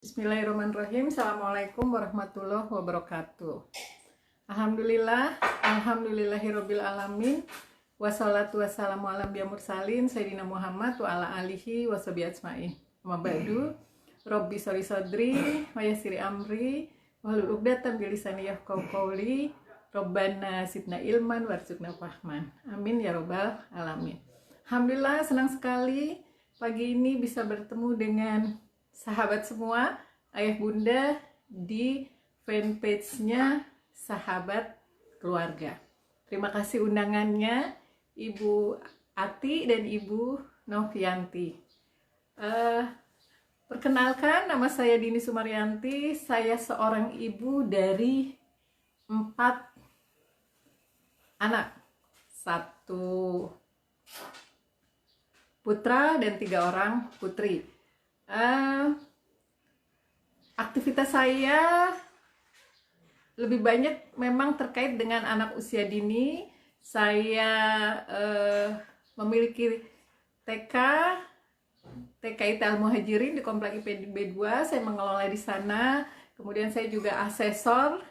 Bismillahirrahmanirrahim. Assalamualaikum warahmatullahi wabarakatuh. Alhamdulillahirabbil alamin. Wassalatu wassalamu ala nabiyil mursalin sayyidina Muhammad wa ala alihi washabihi ajmain. Amma ba'du. Rabbi sholli sadri wa yassir amri wahlul 'uqdatam min lisani yafqahu qawli. Rabbana zidna ilman warzuqna fahman. Amin ya rabbal alamin. Alhamdulillah, senang sekali pagi ini bisa bertemu dengan sahabat semua, ayah bunda di fanpage-nya Sahabat Keluarga. Terima kasih undangannya Ibu Ati dan Ibu Novianti. Perkenalkan, nama saya Dini Sumaryanti. Saya seorang ibu dari 4 anak, 1 putra dan 3 orang putri. Aktivitas saya lebih banyak memang terkait dengan anak usia dini. Saya memiliki TKI Al Muhajirin di Komplek IPB 2. Saya mengelola di sana. Kemudian saya juga asesor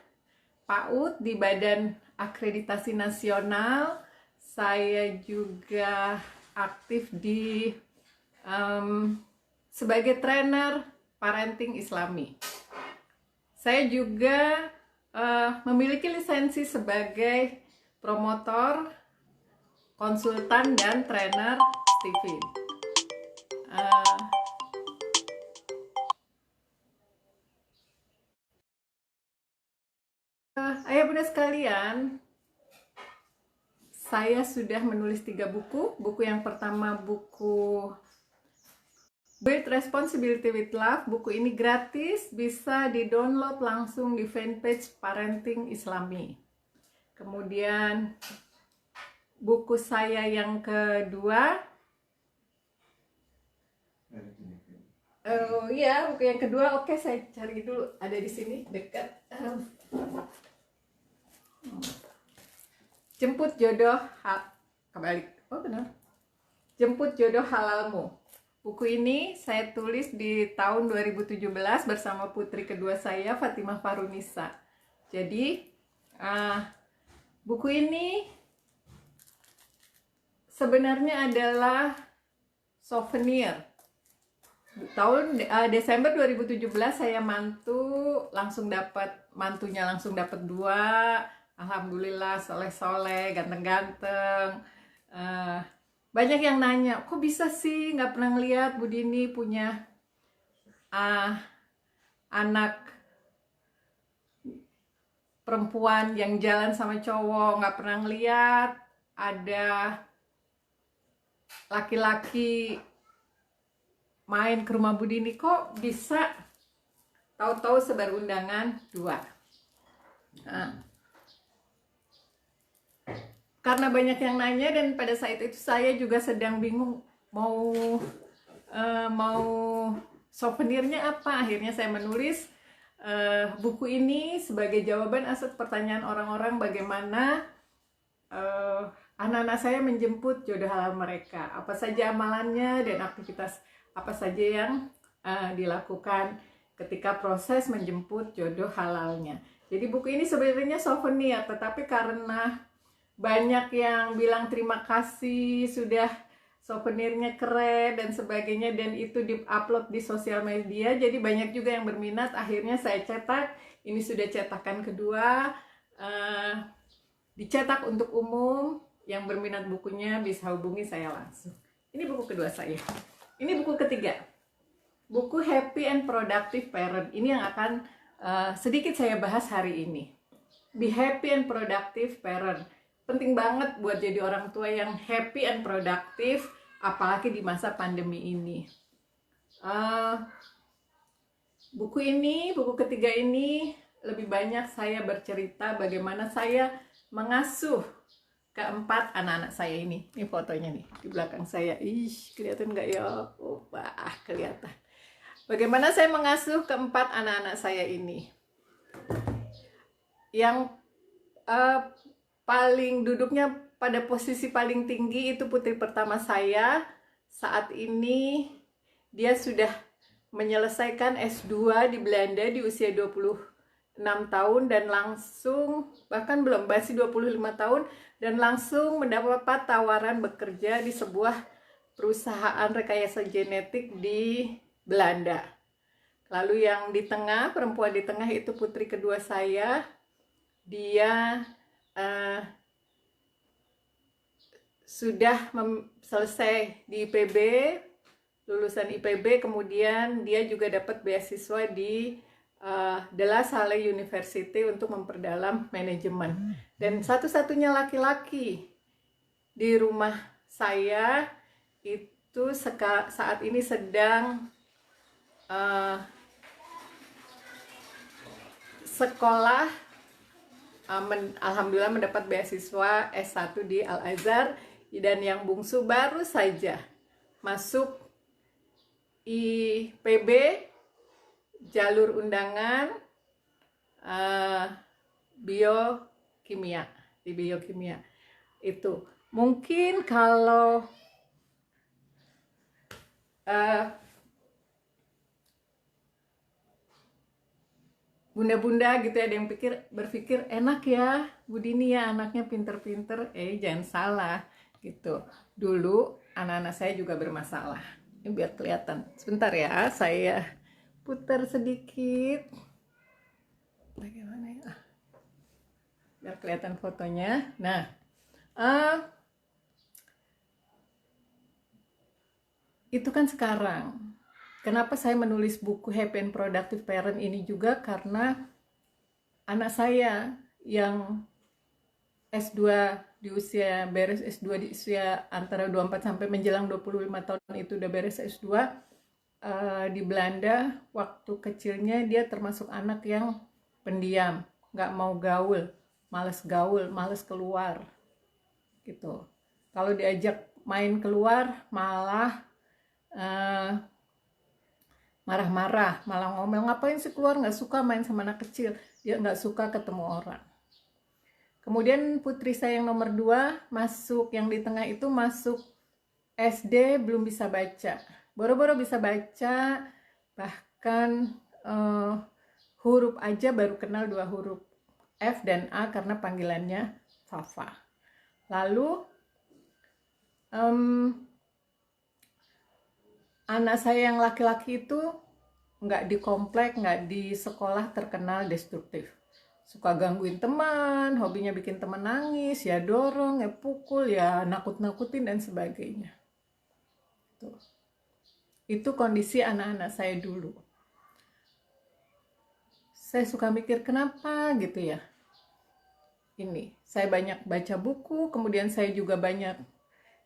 PAUD di Badan Akreditasi Nasional. Saya juga aktif di sebagai trainer parenting Islami. Saya juga memiliki lisensi sebagai promotor, konsultan, dan trainer Stephen. Ayah bunda sekalian, saya sudah menulis 3 buku. Buku yang pertama buku Build Responsibility with Love. Buku ini gratis, bisa di-download langsung di fanpage Parenting Islami. Kemudian buku saya yang kedua, buku yang kedua, oke, saya cari dulu, ada di sini dekat. Jemput Jodoh Jemput Jodoh Halalmu. Buku ini saya tulis di tahun 2017 bersama putri kedua saya, Fatimah Farunisa. Jadi buku ini sebenarnya adalah souvenir. Tahun Desember 2017 saya mantunya langsung dapat 2. Alhamdulillah, soleh-soleh, ganteng-ganteng. Banyak yang nanya, kok bisa sih nggak pernah ngeliat Bu Dini punya anak perempuan yang jalan sama cowok, nggak pernah ngeliat ada laki-laki main ke rumah Bu Dini, kok bisa? Tahu-tahu sebar undangan 2. Karena banyak yang nanya dan pada saat itu saya juga sedang bingung mau souvenirnya apa. Akhirnya saya menulis buku ini sebagai jawaban atas pertanyaan orang-orang bagaimana anak-anak saya menjemput jodoh halal mereka. Apa saja amalannya dan aktivitas apa saja yang dilakukan ketika proses menjemput jodoh halalnya. Jadi buku ini sebenarnya souvenir, tetapi karena banyak yang bilang terima kasih, sudah souvenirnya keren dan sebagainya, dan itu di-upload di sosial media, jadi banyak juga yang berminat. Akhirnya saya cetak. Ini sudah cetakan kedua, dicetak untuk umum. Yang berminat bukunya bisa hubungi saya langsung. Ini buku kedua saya. Ini buku ketiga, buku Happy and Productive Parent. Ini yang akan sedikit saya bahas hari ini. Be Happy and Productive Parent. Penting banget buat jadi orang tua yang happy and productive, apalagi di masa pandemi ini. Buku ketiga ini lebih banyak saya bercerita bagaimana saya mengasuh keempat anak-anak saya ini. Ini fotonya nih di belakang saya. Kelihatan nggak ya? Kelihatan. Bagaimana saya mengasuh keempat anak-anak saya ini. Yang paling duduknya pada posisi paling tinggi itu putri pertama saya. Saat ini dia sudah menyelesaikan S2 di Belanda di usia 26 tahun dan langsung, bahkan belum, masih 25 tahun, dan langsung mendapat tawaran bekerja di sebuah perusahaan rekayasa genetik di Belanda. Lalu yang di tengah, perempuan di tengah itu putri kedua saya. Dia sudah selesai di IPB, lulusan IPB, kemudian dia juga dapat beasiswa di De La Salle University untuk memperdalam manajemen. Dan satu-satunya laki-laki di rumah saya itu saat ini sedang sekolah, alhamdulillah mendapat beasiswa S1 di Al-Azhar, dan yang bungsu baru saja masuk IPB jalur undangan biokimia, di biokimia. Itu mungkin kalau bunda-bunda gitu ada yang berpikir enak ya Bu Dini ya, anaknya pinter-pinter. Jangan salah gitu. Dulu anak-anak saya juga bermasalah. Ini biar kelihatan. Sebentar ya, saya putar sedikit. Bagaimana ya? Biar kelihatan fotonya. Nah, itu kan sekarang. Kenapa saya menulis buku Happy and Productive Parent ini juga karena anak saya yang S2 di usia beres S2 di usia antara 24 sampai menjelang 25 tahun itu udah beres S2 di Belanda. Waktu kecilnya dia termasuk anak yang pendiam, nggak mau gaul, males keluar gitu. Kalau diajak main keluar malah marah-marah, malah ngomel, ngapain sih keluar, nggak suka main sama anak kecil, dia nggak suka ketemu orang. Kemudian putri saya yang nomor 2 masuk, yang di tengah itu masuk SD, belum bisa baca, boro-boro bisa baca, bahkan huruf aja baru kenal 2 huruf, F dan A, karena panggilannya Fafa. Lalu anak saya yang laki-laki itu nggak di komplek, nggak di sekolah terkenal destruktif. Suka gangguin teman, hobinya bikin teman nangis, ya dorong, ya pukul, ya nakut-nakutin dan sebagainya. Itu kondisi anak-anak saya dulu. Saya suka mikir kenapa gitu ya. Ini, saya banyak baca buku, kemudian saya juga banyak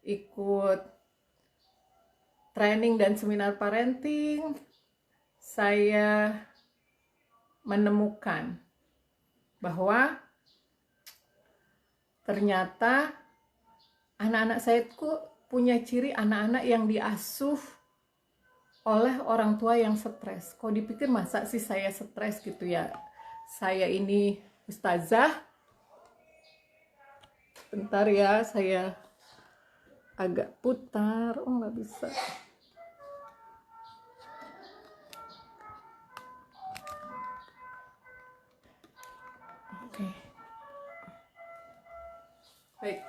ikut training dan seminar parenting. Saya menemukan bahwa ternyata anak-anak saya punya ciri anak-anak yang diasuh oleh orang tua yang stres. Kok dipikir masa sih saya stres gitu ya? Saya ini ustazah. Bentar ya, saya agak putar. Oh, nggak bisa. Oke. Baik.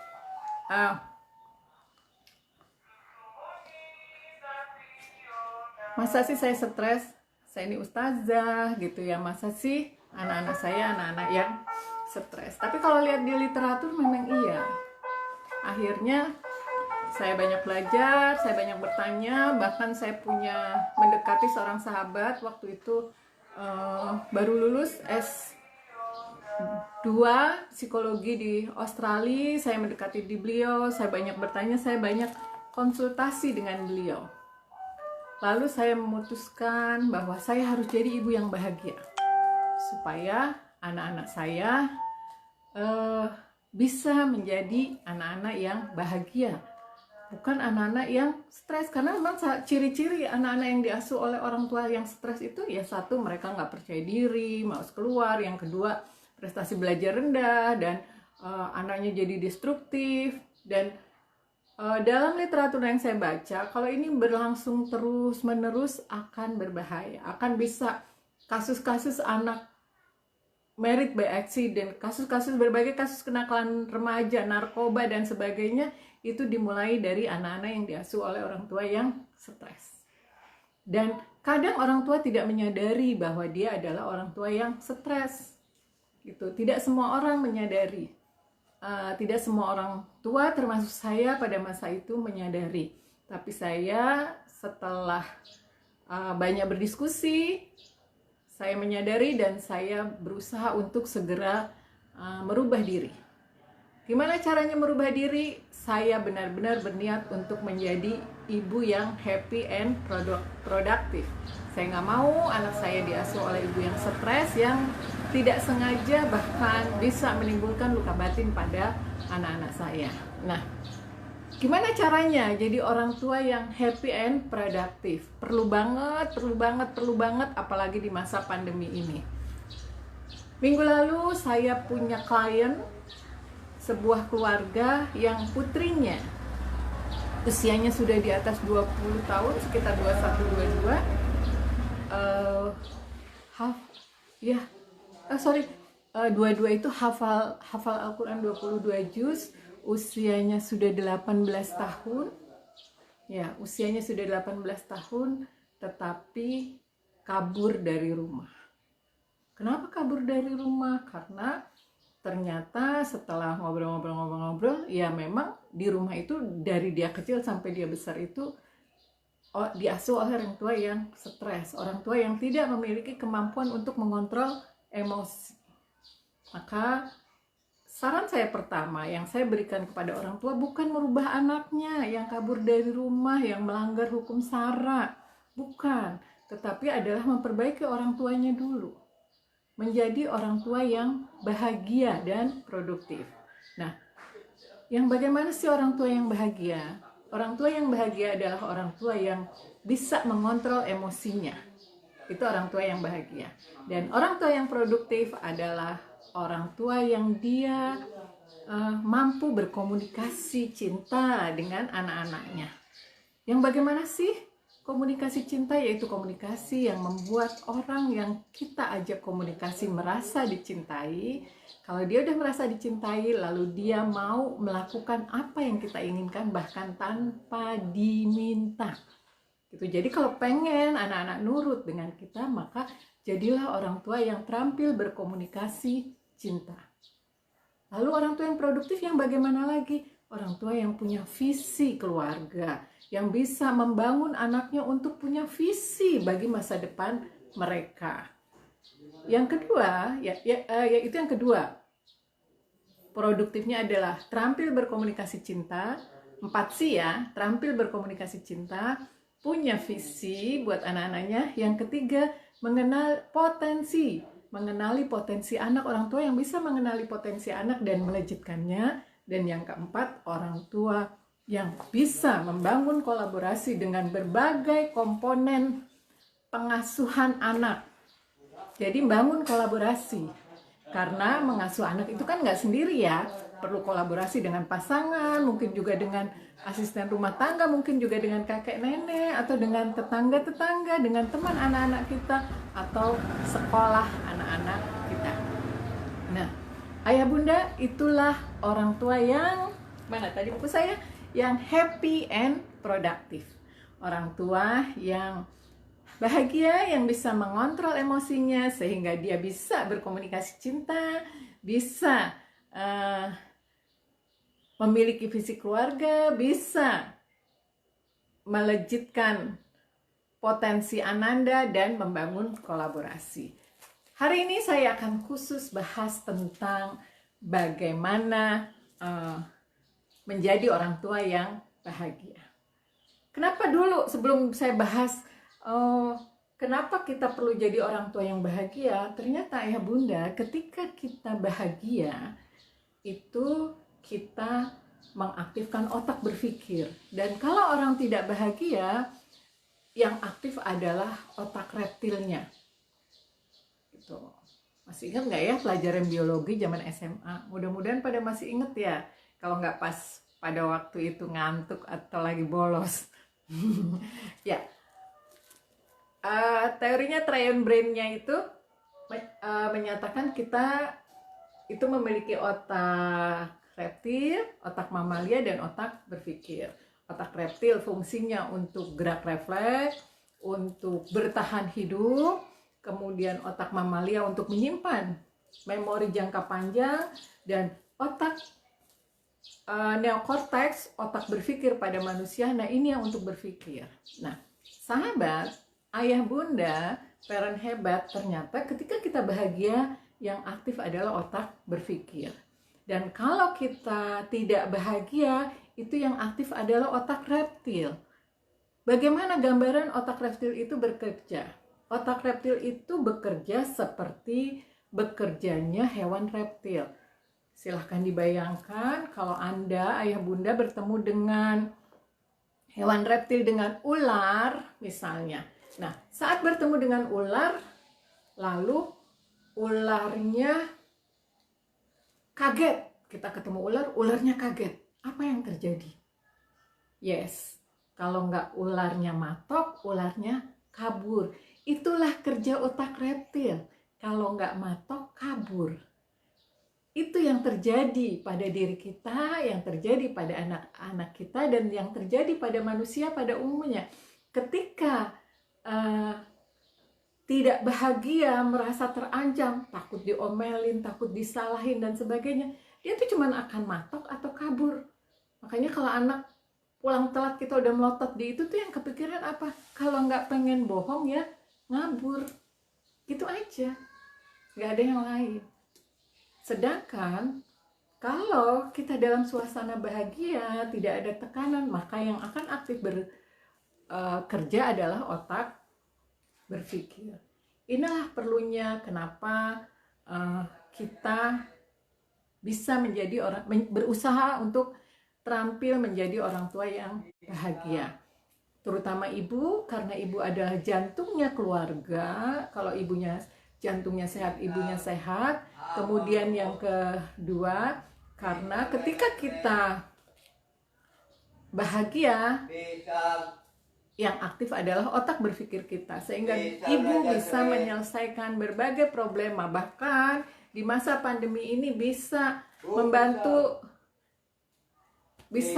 Masa sih saya stres? Saya ini ustazah gitu ya. Masa sih anak-anak saya anak-anak yang stres? Tapi kalau lihat di literatur memang iya. Akhirnya saya banyak belajar, saya banyak bertanya, bahkan saya punya mendekati seorang sahabat waktu itu baru lulus S2 psikologi di Australia. Saya mendekati di beliau, saya banyak bertanya, saya banyak konsultasi dengan beliau. Lalu saya memutuskan bahwa saya harus jadi ibu yang bahagia supaya anak-anak saya bisa menjadi anak-anak yang bahagia, bukan anak-anak yang stres. Karena memang ciri-ciri anak-anak yang diasuh oleh orang tua yang stres itu ya, satu, mereka nggak percaya diri, malas keluar, yang kedua prestasi belajar rendah, dan anaknya jadi destruktif, dan Dalam literatur yang saya baca, kalau ini berlangsung terus-menerus akan berbahaya, akan bisa kasus-kasus anak married by accident, kasus-kasus berbagai kasus kenakalan remaja, narkoba dan sebagainya, itu dimulai dari anak-anak yang diasuh oleh orang tua yang stres. Dan kadang orang tua tidak menyadari bahwa dia adalah orang tua yang stres. Gitu. Tidak semua orang menyadari. Tidak semua orang tua termasuk saya pada masa itu menyadari. Tapi saya setelah banyak berdiskusi, saya menyadari dan saya berusaha untuk segera merubah diri. Gimana caranya merubah diri? Saya benar-benar berniat untuk menjadi ibu yang happy and productive. Saya nggak mau anak saya diasuh oleh ibu yang stres, yang tidak sengaja bahkan bisa menimbulkan luka batin pada anak-anak saya. Nah, gimana caranya jadi orang tua yang happy and productive? Perlu banget, apalagi di masa pandemi ini. Minggu lalu saya punya klien, sebuah keluarga yang putrinya usianya sudah di atas 20 tahun, sekitar 22 itu hafal Al-Quran 22 juz, usianya sudah 18 tahun. Ya, usianya sudah 18 tahun, tetapi kabur dari rumah. Kenapa kabur dari rumah? Karena ternyata setelah ngobrol-ngobrol, ya memang di rumah itu dari dia kecil sampai dia besar itu diasuh oleh orang tua yang stres, orang tua yang tidak memiliki kemampuan untuk mengontrol emosi. Maka saran saya pertama yang saya berikan kepada orang tua bukan merubah anaknya yang kabur dari rumah, yang melanggar hukum SARA, bukan, tetapi adalah memperbaiki orang tuanya dulu, menjadi orang tua yang bahagia dan produktif. Nah, yang bagaimana sih orang tua yang bahagia? Orang tua yang bahagia adalah orang tua yang bisa mengontrol emosinya. Itu orang tua yang bahagia. Dan orang tua yang produktif adalah orang tua yang dia mampu berkomunikasi cinta dengan anak-anaknya. Yang bagaimana sih komunikasi cinta? Yaitu komunikasi yang membuat orang yang kita ajak komunikasi merasa dicintai. Kalau dia udah merasa dicintai, lalu dia mau melakukan apa yang kita inginkan bahkan tanpa diminta. Gitu. Jadi kalau pengen anak-anak nurut dengan kita, maka jadilah orang tua yang terampil berkomunikasi cinta. Lalu orang tua yang produktif yang bagaimana lagi? Orang tua yang punya visi keluarga, yang bisa membangun anaknya untuk punya visi bagi masa depan mereka. Yang kedua, itu yang kedua. Produktifnya adalah terampil berkomunikasi cinta. 4 sih ya, terampil berkomunikasi cinta, punya visi buat anak-anaknya. Yang ketiga, mengenali potensi anak, orang tua yang bisa mengenali potensi anak dan melejitkannya. Dan yang keempat, orang tua yang bisa membangun kolaborasi dengan berbagai komponen pengasuhan anak. Jadi membangun kolaborasi. Karena mengasuh anak itu kan nggak sendiri ya, perlu kolaborasi dengan pasangan, mungkin juga dengan asisten rumah tangga, mungkin juga dengan kakek nenek, atau dengan tetangga-tetangga, dengan teman anak-anak kita, atau sekolah anak-anak kita. Nah, ayah bunda itulah orang tua yang, mana tadi buku saya? Yang happy and productive. Orang tua yang bahagia, yang bisa mengontrol emosinya sehingga dia bisa berkomunikasi cinta, bisa memiliki visi keluarga, bisa melejitkan potensi Ananda dan membangun kolaborasi. Hari ini saya akan khusus bahas tentang bagaimana menjadi orang tua yang bahagia. Kenapa dulu sebelum saya bahas kenapa kita perlu jadi orang tua yang bahagia? Ternyata ayah bunda, ketika kita bahagia itu kita mengaktifkan otak berpikir. Dan kalau orang tidak bahagia, yang aktif adalah otak reptilnya. Gitu. Masih ingat nggak ya pelajaran biologi zaman SMA? Mudah-mudahan pada masih ingat ya. Kalau nggak pas pada waktu itu ngantuk atau lagi bolos. Ya, teorinya triune brain-nya itu menyatakan kita itu memiliki otak reptil, otak mamalia, dan otak berpikir. Otak reptil fungsinya untuk gerak refleks, untuk bertahan hidup, kemudian otak mamalia untuk menyimpan memori jangka panjang, dan otak neokortex, otak berpikir pada manusia, nah ini yang untuk berpikir. Nah, sahabat, ayah bunda, parent hebat, ternyata ketika kita bahagia, yang aktif adalah otak berpikir. Dan kalau kita tidak bahagia, itu yang aktif adalah otak reptil. Bagaimana gambaran otak reptil itu bekerja? Otak reptil itu bekerja seperti bekerjanya hewan reptil. Silahkan dibayangkan kalau Anda, ayah bunda, bertemu dengan hewan reptil, dengan ular misalnya. Nah, saat bertemu dengan ular, lalu ularnya kaget. Kita ketemu ular, ularnya kaget. Apa yang terjadi? Yes, kalau nggak ularnya matok, ularnya kabur. Itulah kerja otak reptil. Kalau nggak matok, kabur. Itu yang terjadi pada diri kita, yang terjadi pada anak-anak kita, dan yang terjadi pada manusia pada umumnya. Ketika tidak bahagia, merasa terancam, takut diomelin, takut disalahin, dan sebagainya, dia tuh cuma akan matok atau kabur. Makanya kalau anak pulang telat, kita udah melotot di itu tuh, yang kepikiran apa? Kalau nggak pengen bohong ya ngabur. Gitu aja, nggak ada yang lain. Sedangkan kalau kita dalam suasana bahagia, tidak ada tekanan, maka yang akan aktif bekerja adalah otak berpikir. Inilah perlunya kenapa kita bisa menjadi orang, berusaha untuk terampil menjadi orang tua yang bahagia. Terutama ibu, karena ibu adalah jantungnya keluarga. Kalau ibunya jantungnya sehat, ibunya sehat. Kemudian yang kedua, karena ketika kita bahagia, yang aktif adalah otak berpikir kita, sehingga ibu bisa menyelesaikan berbagai problema. Bahkan di masa pandemi ini bisa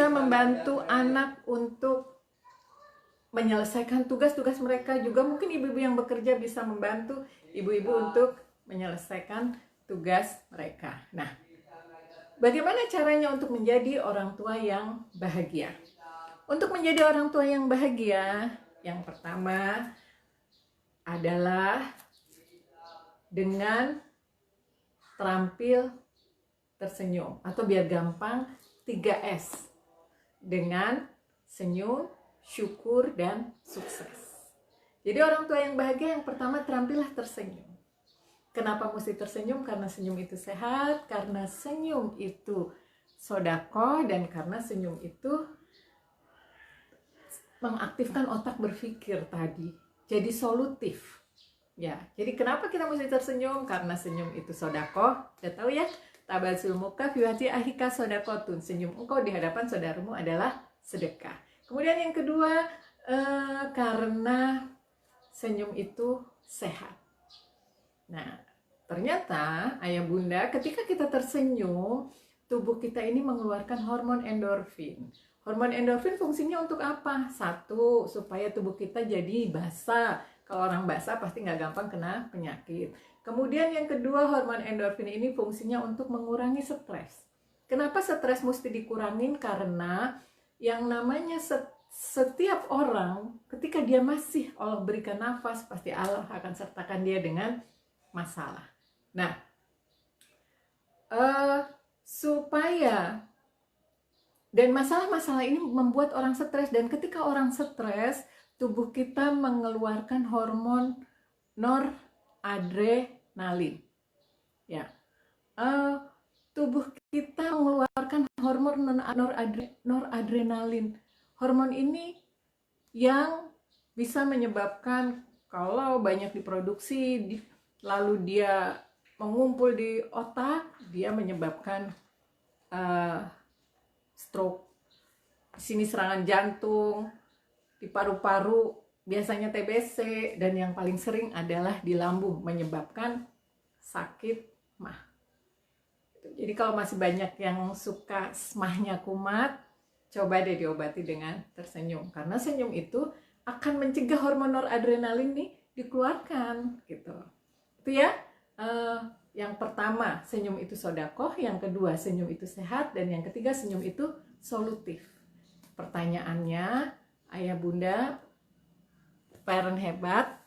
membantu anak untuk menyelesaikan tugas-tugas mereka. Juga mungkin ibu-ibu yang bekerja bisa membantu ibu-ibu untuk menyelesaikan tugas mereka. Nah, bagaimana caranya untuk menjadi orang tua yang bahagia? Untuk menjadi orang tua yang bahagia, yang pertama adalah dengan terampil tersenyum, atau biar gampang 3S. Dengan senyum, syukur, dan sukses. Jadi orang tua yang bahagia yang pertama, terampilah tersenyum. Kenapa mesti tersenyum? Karena senyum itu sehat, karena senyum itu sodako, dan karena senyum itu mengaktifkan otak berpikir tadi, jadi solutif. Ya, jadi kenapa kita mesti tersenyum? Karena senyum itu sodako. Udah tahu ya? Tabasul muka fi wajhi akhika sodakotun. Senyum engkau di hadapan saudaramu adalah sedekah. Kemudian yang kedua, karena senyum itu sehat. Nah, ternyata ayah bunda, ketika kita tersenyum, tubuh kita ini mengeluarkan hormon endorfin. Hormon endorfin fungsinya untuk apa? Satu, supaya tubuh kita jadi basah. Kalau orang basah pasti nggak gampang kena penyakit. Kemudian yang kedua, hormon endorfin ini fungsinya untuk mengurangi stres. Kenapa stres mesti dikurangin? Karena yang namanya setiap orang, ketika dia masih Allah berikan nafas, pasti Allah akan sertakan dia dengan masalah. Nah, supaya, dan masalah-masalah ini membuat orang stres, dan ketika orang stres, tubuh kita mengeluarkan hormon noradrenalin. Ya, tubuh kita mengeluarkan hormon noradrenalin. Hormon ini yang bisa menyebabkan kalau banyak diproduksi, lalu dia mengumpul di otak, dia menyebabkan stroke, di sini serangan jantung, di paru-paru biasanya TBC, dan yang paling sering adalah di lambung menyebabkan sakit mah. Jadi kalau masih banyak yang suka mahnya kumat, coba deh diobati dengan tersenyum, karena senyum itu akan mencegah hormon noradrenalin nih dikeluarkan gitu. Itu ya. Yang pertama, senyum itu sodakoh. Yang kedua, senyum itu sehat. Dan yang ketiga, senyum itu solutif. Pertanyaannya, ayah bunda, parent hebat,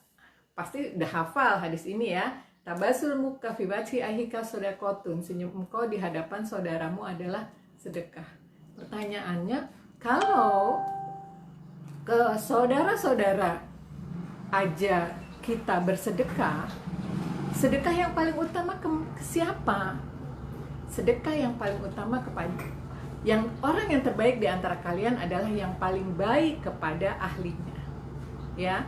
pasti udah hafal hadis ini ya. Tabasul muka fi wajhi ahika sodakotun. Senyum engkau di hadapan saudaramu adalah sedekah. Pertanyaannya, kalau ke saudara-saudara aja kita bersedekah, sedekah yang paling utama ke siapa? Sedekah yang paling utama kepada orang yang terbaik di antara kalian adalah yang paling baik kepada ahlinya. Ya,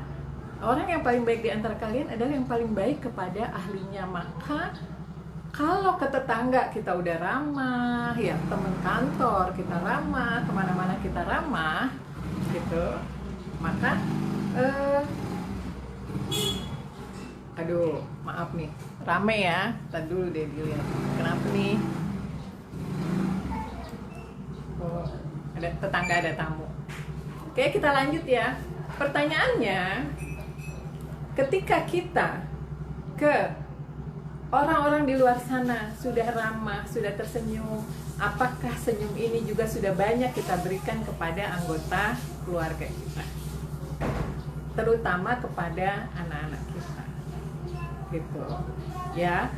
orang yang paling baik di antara kalian adalah yang paling baik kepada ahlinya. Maka kalau ke tetangga kita udah ramah, ya teman kantor kita ramah, kemana-mana kita ramah, gitu, maka aduh, maaf nih, rame ya. Tadi dulu deh dilihat. Kenapa nih? Oh, ada tetangga, ada tamu. Oke, kita lanjut ya. Pertanyaannya, ketika kita ke orang-orang di luar sana sudah ramah, sudah tersenyum, apakah senyum ini juga sudah banyak kita berikan kepada anggota keluarga kita? Terutama kepada anak-anak kita. Gitu ya.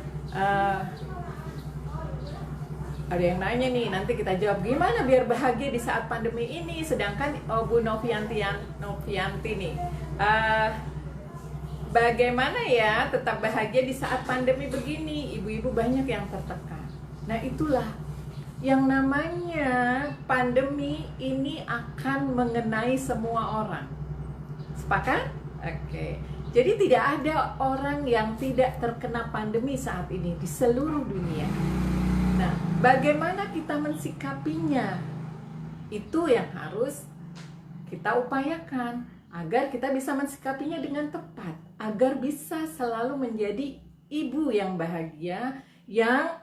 Ada yang nanya nih, nanti kita jawab gimana biar bahagia di saat pandemi ini. Sedangkan Bu Novianti nih, bagaimana ya tetap bahagia di saat pandemi begini? Ibu-ibu banyak yang tertekan. Nah, itulah yang namanya pandemi ini akan mengenai semua orang. Sepakat? Oke. Jadi tidak ada orang yang tidak terkena pandemi saat ini di seluruh dunia. Nah, bagaimana kita mensikapinya? Itu yang harus kita upayakan agar kita bisa mensikapinya dengan tepat, agar bisa selalu menjadi ibu yang bahagia, yang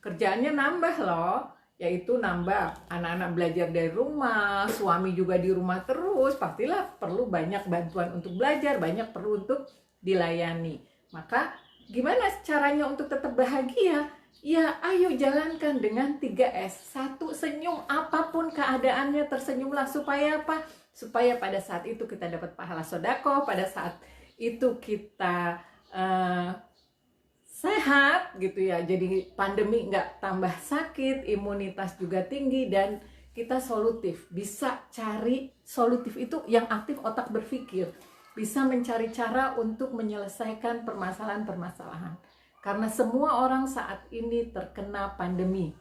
kerjaannya nambah loh, yaitu nambah anak-anak belajar dari rumah, suami juga di rumah terus, pastilah perlu banyak bantuan untuk belajar, banyak perlu untuk dilayani. Maka gimana caranya untuk tetap bahagia? Ya, ayo jalankan dengan 3S. 1, senyum, apapun keadaannya tersenyumlah. Supaya apa? Supaya pada saat itu kita dapat pahala sedekah, pada saat itu kita sehat gitu ya, jadi pandemi nggak tambah sakit, imunitas juga tinggi, dan kita solutif, bisa cari solutif itu yang aktif otak berpikir, bisa mencari cara untuk menyelesaikan permasalahan-permasalahan. Karena semua orang saat ini terkena pandemi,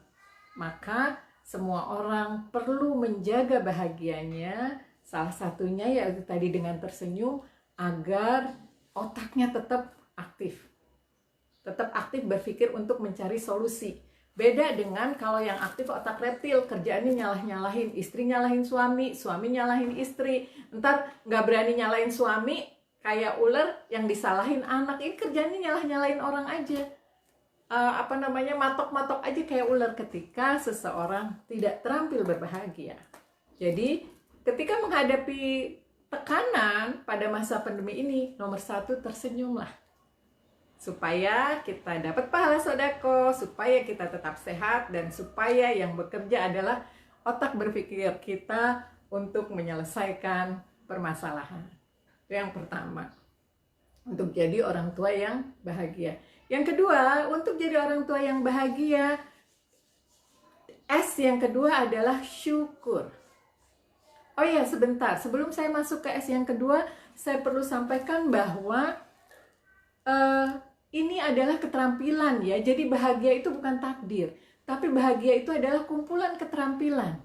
maka semua orang perlu menjaga bahagianya. Salah satunya yaitu tadi dengan tersenyum, agar otaknya tetap aktif berpikir untuk mencari solusi. Beda dengan kalau yang aktif otak reptil, kerjaannya nyalah-nyalahin, istri nyalahin suami, suami nyalahin istri, ntar nggak berani nyalahin suami, kayak ular yang disalahin anak. Ini kerjaannya nyalah-nyalahin orang aja, matok-matok aja kayak ular ketika seseorang tidak terampil berbahagia. Jadi ketika menghadapi tekanan pada masa pandemi ini, nomor 1, tersenyumlah. Supaya kita dapat pahala sedekah, supaya kita tetap sehat, dan supaya yang bekerja adalah otak berpikir kita untuk menyelesaikan permasalahan. Itu yang pertama, untuk jadi orang tua yang bahagia. Yang kedua, untuk jadi orang tua yang bahagia, S yang kedua adalah syukur. Oh iya, sebentar, sebelum saya masuk ke S yang kedua, saya perlu sampaikan bahwa ini adalah keterampilan ya. Jadi bahagia itu bukan takdir, tapi bahagia itu adalah kumpulan keterampilan.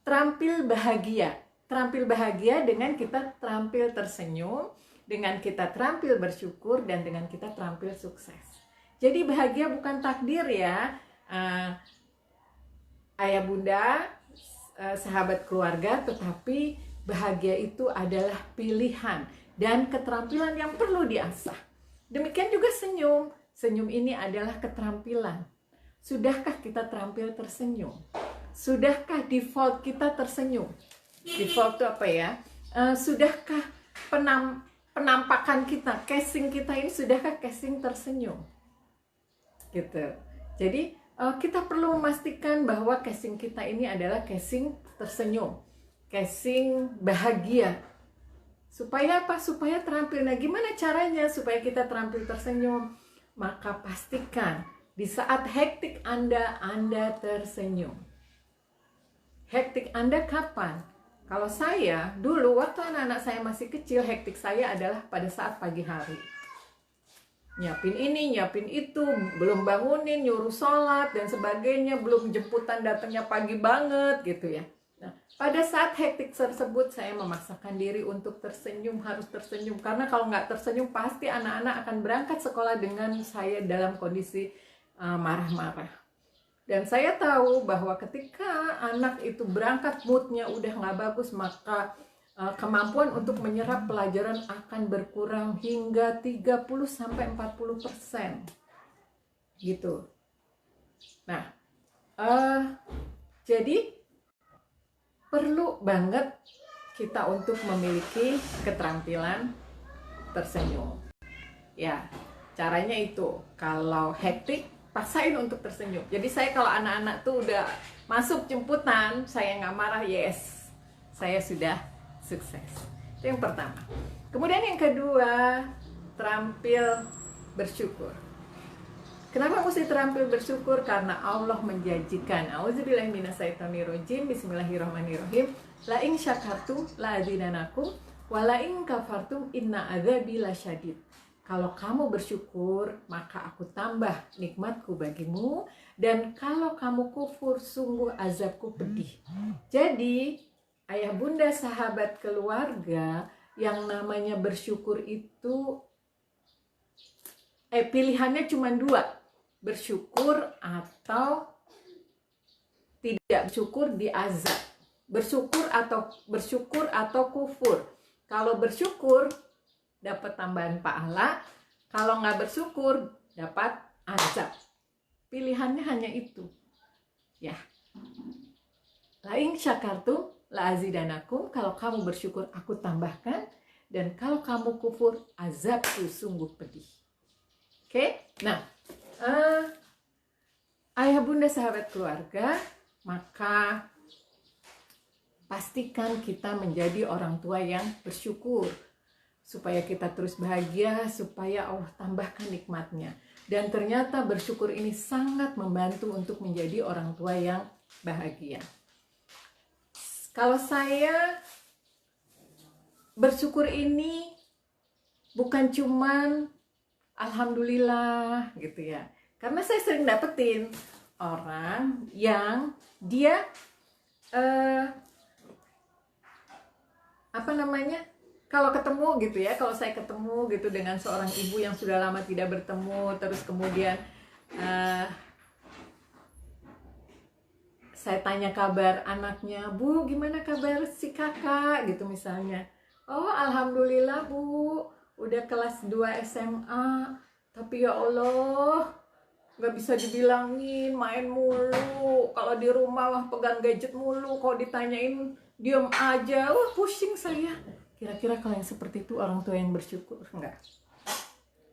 Terampil bahagia dengan kita terampil tersenyum, dengan kita terampil bersyukur, dan dengan kita terampil sukses. Jadi bahagia bukan takdir ya. Ayah bunda, sahabat keluarga, tetapi bahagia itu adalah pilihan dan keterampilan yang perlu diasah. Demikian juga senyum. Senyum ini adalah keterampilan. Sudahkah kita terampil tersenyum? Sudahkah default kita tersenyum? Default itu apa ya? Sudahkah penampakan kita, casing kita ini, sudahkah casing tersenyum? Gitu. Jadi kita perlu memastikan bahwa casing kita ini adalah casing tersenyum, casing bahagia. Supaya apa? Supaya terampil. Nah, gimana caranya supaya kita terampil tersenyum? Maka pastikan di saat hektik Anda tersenyum. Hektik Anda kapan? Kalau saya, dulu waktu anak-anak saya masih kecil, hektik saya adalah pada saat pagi hari. Nyiapin ini, nyiapin itu, belum bangunin, nyuruh sholat, dan sebagainya, belum jemputan datangnya pagi banget gitu ya. Nah, pada saat hektik tersebut, saya memaksakan diri untuk tersenyum, harus tersenyum. Karena kalau nggak tersenyum, pasti anak-anak akan berangkat sekolah dengan saya dalam kondisi marah-marah. Dan saya tahu bahwa ketika anak itu berangkat moodnya udah nggak bagus, maka kemampuan untuk menyerap pelajaran akan berkurang hingga 30-40%. Gitu. Nah, jadi perlu banget kita untuk memiliki keterampilan tersenyum. Ya, caranya itu. Kalau hektik, paksain untuk tersenyum. Jadi saya kalau anak-anak tuh udah masuk jemputan, saya nggak marah, yes, saya sudah sukses. Itu yang pertama. Kemudian yang kedua, terampil bersyukur. Kenapa mesti terampil bersyukur? Karena Allah menjanjikan, auzubillahi minasyaitonirrajim, bismillahirrahmanirrahim, la in syakartum la azidanakum wa la in kafartum inna adzabi lasyadid. Kalau kamu bersyukur, maka aku tambah nikmatku bagimu, dan kalau kamu kufur, sungguh azabku pedih. Jadi, ayah bunda sahabat keluarga, yang namanya bersyukur itu pilihannya cuma dua, bersyukur atau tidak bersyukur, diazab. Bersyukur atau kufur. Kalau bersyukur dapat tambahan pahala, kalau nggak bersyukur dapat azab. Pilihannya hanya itu. Ya. Lain syakartum la azidanakum, kalau kamu bersyukur aku tambahkan, dan kalau kamu kufur azabku sungguh pedih. Oke? Nah, ayah bunda sahabat keluarga, maka pastikan kita menjadi orang tua yang bersyukur, supaya kita terus bahagia, supaya Allah tambahkan nikmatnya. Dan ternyata bersyukur ini sangat membantu untuk menjadi orang tua yang bahagia. Kalau saya bersyukur ini bukan cuman alhamdulillah gitu ya. Karena saya sering dapetin orang yang dia kalau ketemu gitu ya, kalau saya ketemu gitu dengan seorang ibu yang sudah lama tidak bertemu, terus kemudian saya tanya kabar anaknya, Bu gimana kabar si kakak gitu misalnya. Oh alhamdulillah Bu, udah kelas 2 SMA, tapi ya Allah nggak bisa dibilangin, main mulu, kalau di rumah pegang gadget mulu, kalau ditanyain diem aja, wah pusing saya. Kira-kira kalau yang seperti itu orang tua yang bersyukur enggak?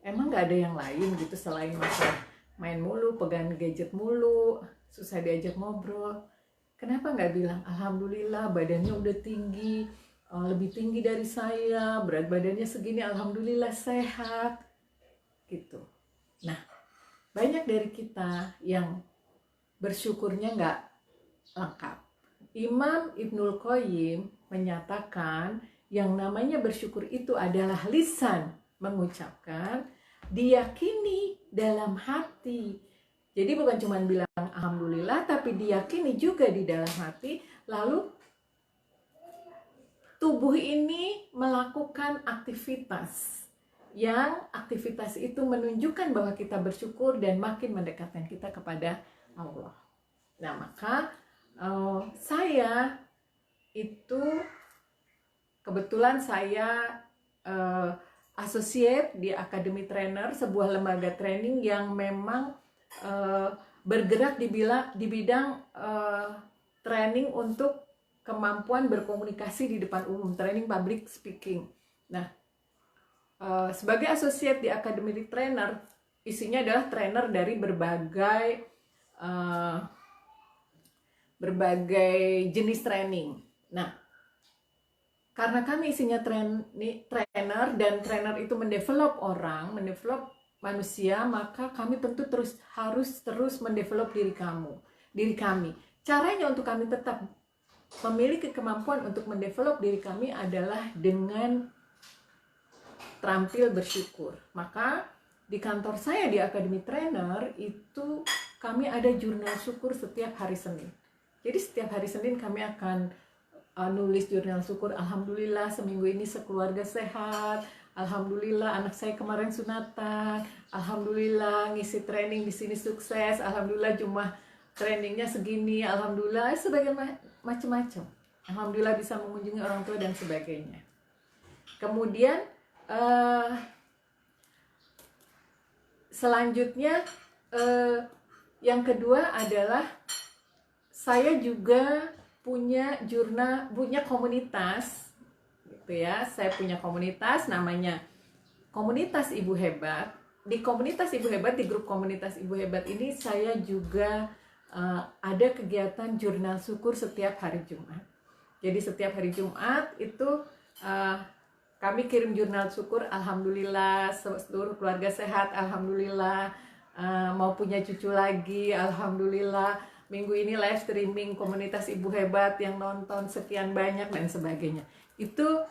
Emang nggak ada yang lain gitu selain masalah main mulu, pegang gadget mulu, susah diajak ngobrol? Kenapa nggak bilang alhamdulillah badannya udah tinggi, lebih tinggi dari saya, berat badannya segini, alhamdulillah sehat gitu. Nah, banyak dari kita yang bersyukurnya nggak lengkap. Imam Ibnul Qayyim menyatakan yang namanya bersyukur itu adalah lisan mengucapkan, diyakini dalam hati. Jadi bukan cuma bilang alhamdulillah, tapi diyakini juga di dalam hati. Lalu tubuh ini melakukan aktivitas, yang aktivitas itu menunjukkan bahwa kita bersyukur dan makin mendekatkan kita kepada Allah. Nah, maka Saya itu kebetulan saya associate di Academy Trainer, sebuah lembaga training yang memang bergerak di bidang training untuk kemampuan berkomunikasi di depan umum, training public speaking. Nah, sebagai associate di Academy Trainer, isinya adalah trainer dari berbagai jenis training. Nah, karena kami isinya trainer dan trainer itu mendevelop orang, mendevelop manusia, maka kami tentu harus terus mendevelop diri kami. Caranya untuk kami tetap memiliki kemampuan untuk mendevelop diri kami adalah dengan terampil bersyukur. Maka di kantor saya di Academy Trainer itu kami ada jurnal syukur setiap hari Senin. Jadi setiap hari Senin kami akan nulis jurnal syukur. Alhamdulillah seminggu ini sekeluarga sehat. Alhamdulillah anak saya kemarin sunatan. Alhamdulillah ngisi training di sini sukses. Alhamdulillah jumlah trainingnya segini. Alhamdulillah sebagai macam-macam. Alhamdulillah bisa mengunjungi orang tua dan sebagainya. Kemudian selanjutnya yang kedua adalah saya juga punya komunitas gitu ya. Saya punya komunitas namanya Komunitas Ibu Hebat. Di Komunitas Ibu Hebat, di grup Komunitas Ibu Hebat ini saya juga ada kegiatan jurnal syukur setiap hari Jumat. Jadi setiap hari Jumat itu kami kirim jurnal syukur. Alhamdulillah seluruh keluarga sehat, alhamdulillah mau punya cucu lagi, alhamdulillah minggu ini live streaming Komunitas Ibu Hebat yang nonton sekian banyak dan sebagainya. Itu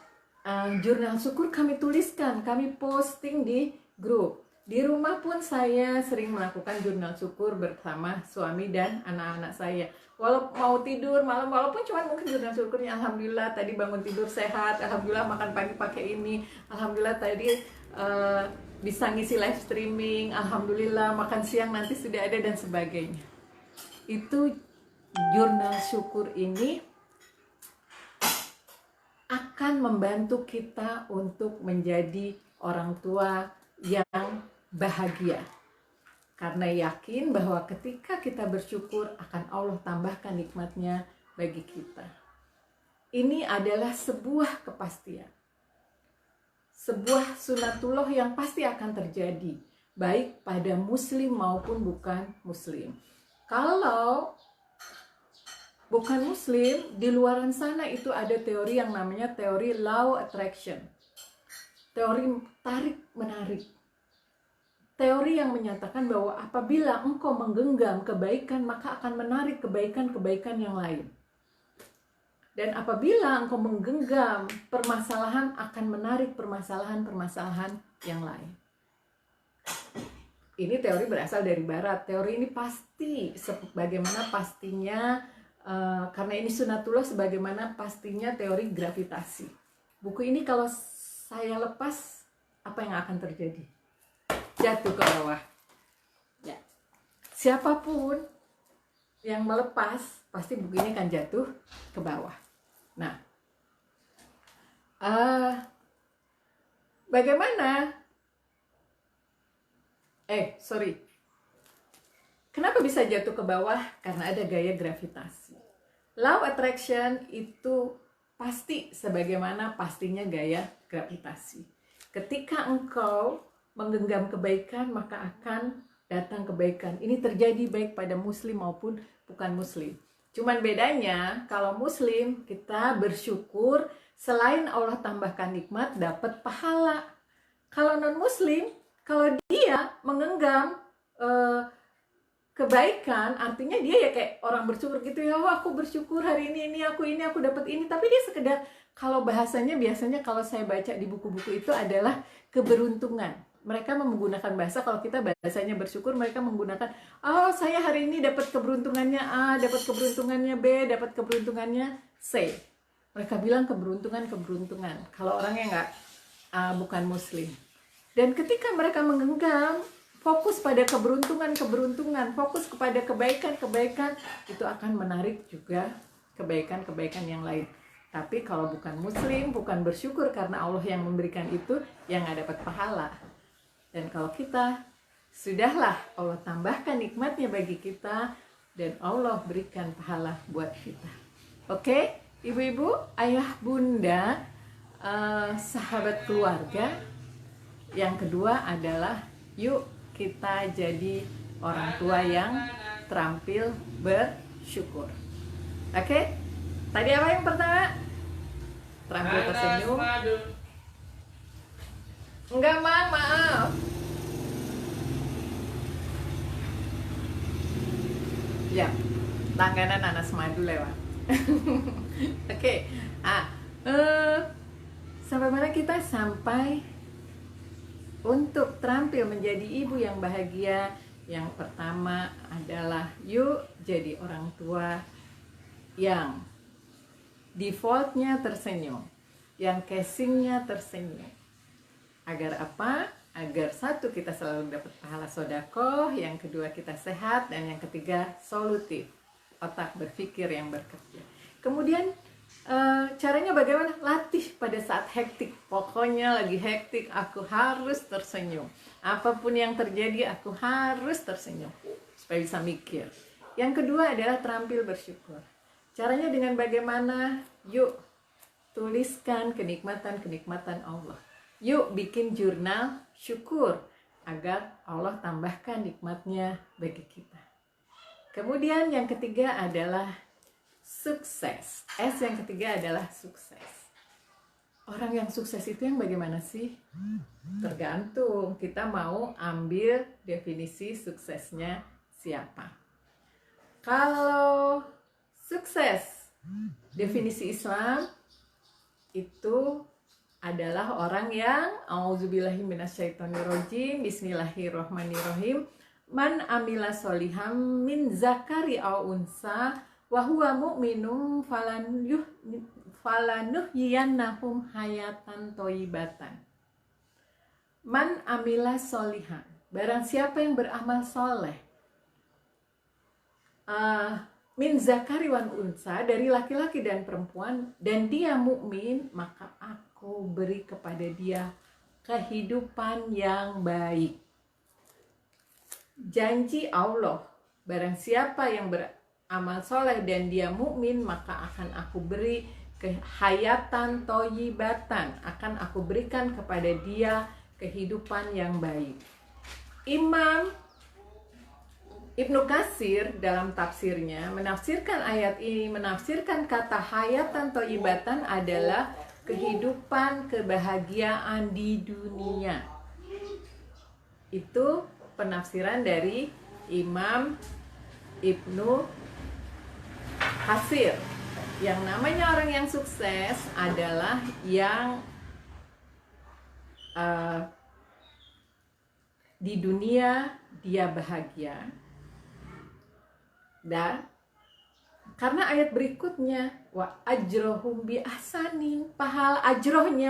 jurnal syukur kami tuliskan, kami posting di grup. Di rumah pun saya sering melakukan jurnal syukur bersama suami dan anak-anak saya. Walaupun mau tidur malam, walaupun cuma mungkin jurnal syukurnya alhamdulillah tadi bangun tidur sehat, alhamdulillah makan pagi pakai ini, alhamdulillah tadi bisa ngisi live streaming, alhamdulillah makan siang nanti sudah ada dan sebagainya. Itu jurnal syukur ini akan membantu kita untuk menjadi orang tua yang bahagia. Karena yakin bahwa ketika kita bersyukur akan Allah tambahkan nikmatnya bagi kita. Ini adalah sebuah kepastian. Sebuah sunatullah yang pasti akan terjadi. Baik pada muslim maupun bukan muslim. Kalau bukan muslim, di luaran sana itu ada teori yang namanya teori law attraction. Teori tarik-menarik. Teori yang menyatakan bahwa apabila engkau menggenggam kebaikan, maka akan menarik kebaikan-kebaikan yang lain. Dan apabila engkau menggenggam permasalahan, akan menarik permasalahan-permasalahan yang lain. Ini teori berasal dari barat. Teori ini pasti, sebagaimana pastinya, karena ini sunatullah, sebagaimana pastinya teori gravitasi. Buku ini kalau saya lepas, apa yang akan terjadi? Jatuh ke bawah. Ya. Siapapun yang melepas, pasti buku ini akan jatuh ke bawah. Nah, bagaimana? Kenapa bisa jatuh ke bawah? Karena ada gaya gravitasi. Law attraction itu pasti sebagaimana pastinya gaya gravitasi. Ketika engkau menggenggam kebaikan, maka akan datang kebaikan. Ini terjadi baik pada muslim maupun bukan muslim. Cuman bedanya, kalau muslim kita bersyukur, selain Allah tambahkan nikmat, dapat pahala. Kalau non muslim, kalau dia menggenggam kebaikan, artinya dia ya kayak orang bersyukur gitu ya. Oh, aku bersyukur hari ini aku dapat ini. Tapi dia sekedar, kalau bahasanya biasanya kalau saya baca di buku-buku itu adalah keberuntungan. Mereka menggunakan bahasa, kalau kita bahasanya bersyukur, mereka menggunakan, oh saya hari ini dapat keberuntungannya A, dapat keberuntungannya B, dapat keberuntungannya C. Mereka bilang keberuntungan. Kalau orangnya bukan muslim. Dan ketika mereka menggenggam fokus pada keberuntungan, fokus kepada kebaikan, itu akan menarik juga kebaikan yang lain. Tapi kalau bukan muslim, bukan bersyukur karena Allah yang memberikan itu, yang nggak dapat pahala. Dan kalau kita, sudahlah Allah tambahkan nikmatnya bagi kita, dan Allah berikan pahala buat kita. Oke, ibu-ibu, ayah, bunda, sahabat keluarga. Yang kedua adalah, yuk kita jadi orang tua yang terampil bersyukur. Oke, tadi apa yang pertama? Terampil tersenyum. Enggak, Mang, maaf. Ya, langganan nanas madu lewat. Oke. Sampai mana kita? Sampai untuk terampil menjadi ibu yang bahagia. Yang pertama adalah yuk jadi orang tua yang defaultnya tersenyum, yang casingnya tersenyum. Agar apa? Agar satu, kita selalu dapat pahala sodakoh, yang kedua kita sehat, dan yang ketiga solutif, otak berpikir yang bekerja. Kemudian caranya bagaimana? Latih pada saat hektik. Pokoknya lagi hektik, aku harus tersenyum. Apapun yang terjadi, aku harus tersenyum supaya bisa mikir. Yang kedua adalah terampil bersyukur. Caranya dengan bagaimana? Yuk tuliskan kenikmatan-kenikmatan Allah. Yuk bikin jurnal syukur agar Allah tambahkan nikmatnya bagi kita. Kemudian yang ketiga adalah sukses. S yang ketiga adalah sukses. Orang yang sukses itu yang bagaimana sih? Tergantung kita mau ambil definisi suksesnya siapa. Kalau sukses definisi Islam itu adalah orang yang auzubillahi minasyaitonirrajim, bismillahirrahmanirrahim, man amila soliham min zakari aw unsa wa huwa mu'minum falanuhyiyannahum hayatan thayyibatan. Man amila solihan, barang siapa yang beramal soleh, min zakari wan unsa, dari laki-laki dan perempuan, dan dia mukmin, maka aku beri kepada dia kehidupan yang baik. Janji Allah, barang siapa yang beramal soleh dan dia mukmin, maka akan aku beri kehayatan thayyibatan, akan aku berikan kepada dia kehidupan yang baik. Imam Ibnu Katsir dalam tafsirnya menafsirkan ayat ini, menafsirkan kata hayatan thayyibatan adalah kehidupan kebahagiaan di dunia. Itu penafsiran dari Imam Ibnu Katsir. Yang namanya orang yang sukses adalah yang di dunia dia bahagia. Dan karena ayat berikutnya, wa ajrohum bi ahsanin, pahala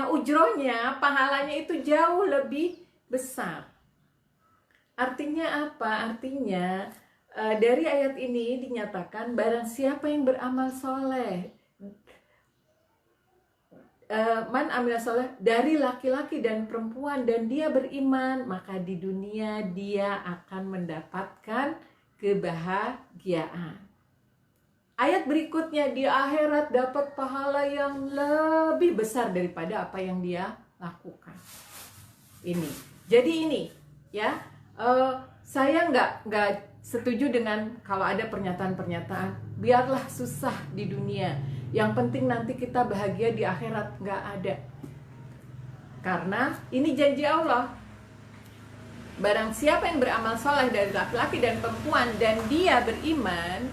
ujrohnya, pahalanya itu jauh lebih besar. Artinya apa? Artinya dari ayat ini dinyatakan barang siapa yang beramal soleh, man amil soleh, dari laki-laki dan perempuan, dan dia beriman, maka di dunia dia akan mendapatkan kebahagiaan. Ayat berikutnya, di akhirat dapat pahala yang lebih besar daripada apa yang dia lakukan. Ini, jadi ini ya, saya nggak setuju dengan kalau ada pernyataan-pernyataan biarlah susah di dunia, yang penting nanti kita bahagia di akhirat. Nggak ada, karena ini janji Allah. Barang siapa yang beramal soleh dari laki-laki dan perempuan, dan dia beriman,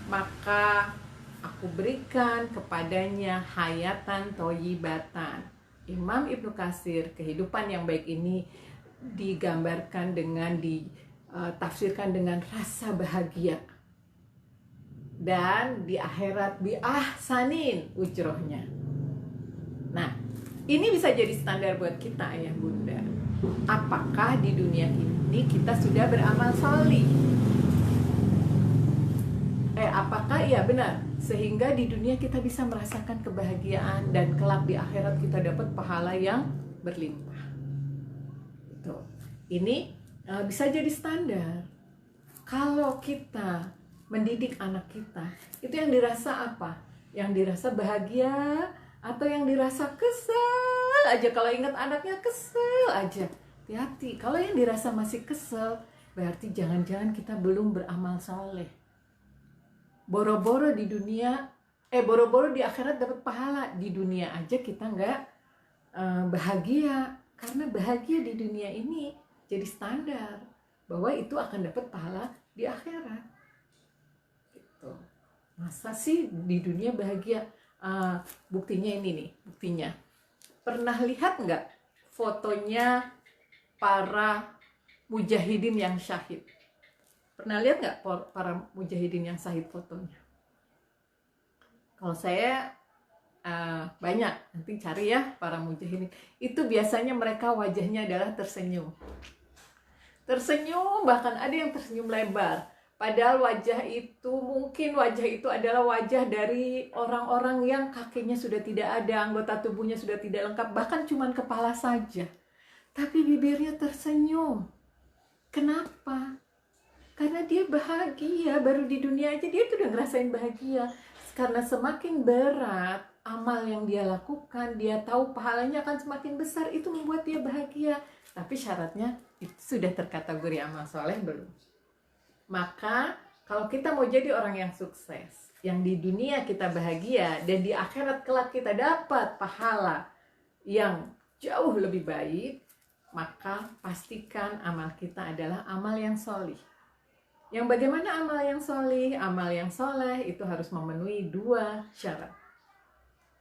maka aku berikan kepadanya hayatan thayyibatan. Imam Ibnu Katsir, kehidupan yang baik ini digambarkan dengan, ditafsirkan dengan rasa bahagia. Dan di akhirat bi ahsanin ujrohnya. Nah, ini bisa jadi standar buat kita, ayah bunda. apakah di dunia ini kita sudah beramal solih? Apakah iya benar, sehingga di dunia kita bisa merasakan kebahagiaan dan kelak di akhirat kita dapat pahala yang berlimpah. Gitu. Ini bisa jadi standar. Kalau kita mendidik anak kita, itu yang dirasa apa? Yang dirasa bahagia atau yang dirasa kesel aja? Kalau ingat anaknya kesel aja, hati-hati. Kalau yang dirasa masih kesel, berarti jangan-jangan kita belum beramal soleh. Boro-boro di dunia, boro-boro di akhirat dapat pahala, di dunia aja kita nggak bahagia. Karena bahagia di dunia ini jadi standar bahwa itu akan dapat pahala di akhirat. Gitu. Masa sih di dunia bahagia? Buktinya ini nih, buktinya. Pernah lihat nggak fotonya para mujahidin yang syahid? Pernah lihat nggak para mujahidin yang syahid fotonya? Kalau saya banyak, nanti cari ya para mujahidin. Itu biasanya mereka wajahnya adalah tersenyum. Tersenyum, bahkan ada yang tersenyum lebar. Padahal wajah itu adalah wajah dari orang-orang yang kakinya sudah tidak ada, anggota tubuhnya sudah tidak lengkap, bahkan cuma kepala saja. Tapi bibirnya tersenyum. Kenapa? Karena dia bahagia, baru di dunia aja dia tuh udah ngerasain bahagia. Karena semakin berat amal yang dia lakukan, dia tahu pahalanya akan semakin besar, itu membuat dia bahagia. Tapi syaratnya itu sudah terkategori amal soleh belum? Maka kalau kita mau jadi orang yang sukses, yang di dunia kita bahagia dan di akhirat kelak kita dapat pahala yang jauh lebih baik, maka pastikan amal kita adalah amal yang solih. Yang bagaimana amal yang solih? Amal yang soleh itu harus memenuhi 2 syarat.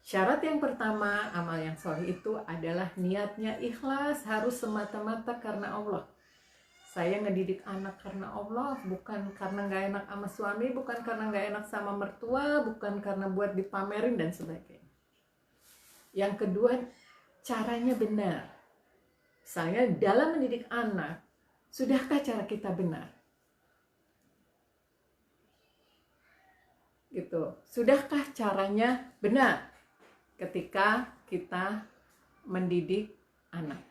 Syarat yang pertama, amal yang solih itu adalah niatnya ikhlas, harus semata-mata karena Allah. Saya ngedidik anak karena Allah, bukan karena gak enak sama suami, bukan karena gak enak sama mertua, bukan karena buat dipamerin dan sebagainya. Yang kedua, caranya benar. Misalnya dalam mendidik anak, sudahkah cara kita benar? Gitu. Sudahkah caranya benar ketika kita mendidik anak?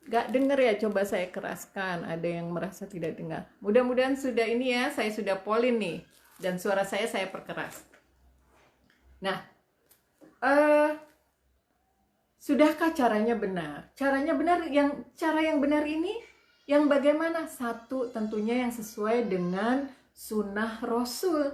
Gak denger ya, coba saya keraskan. Ada yang merasa tidak dengar. Mudah-mudahan sudah ini ya, saya sudah polin nih. Dan suara saya perkeras. Nah, sudahkah caranya benar? Caranya benar, cara yang benar ini yang bagaimana? Satu, tentunya yang sesuai dengan sunnah Rasul.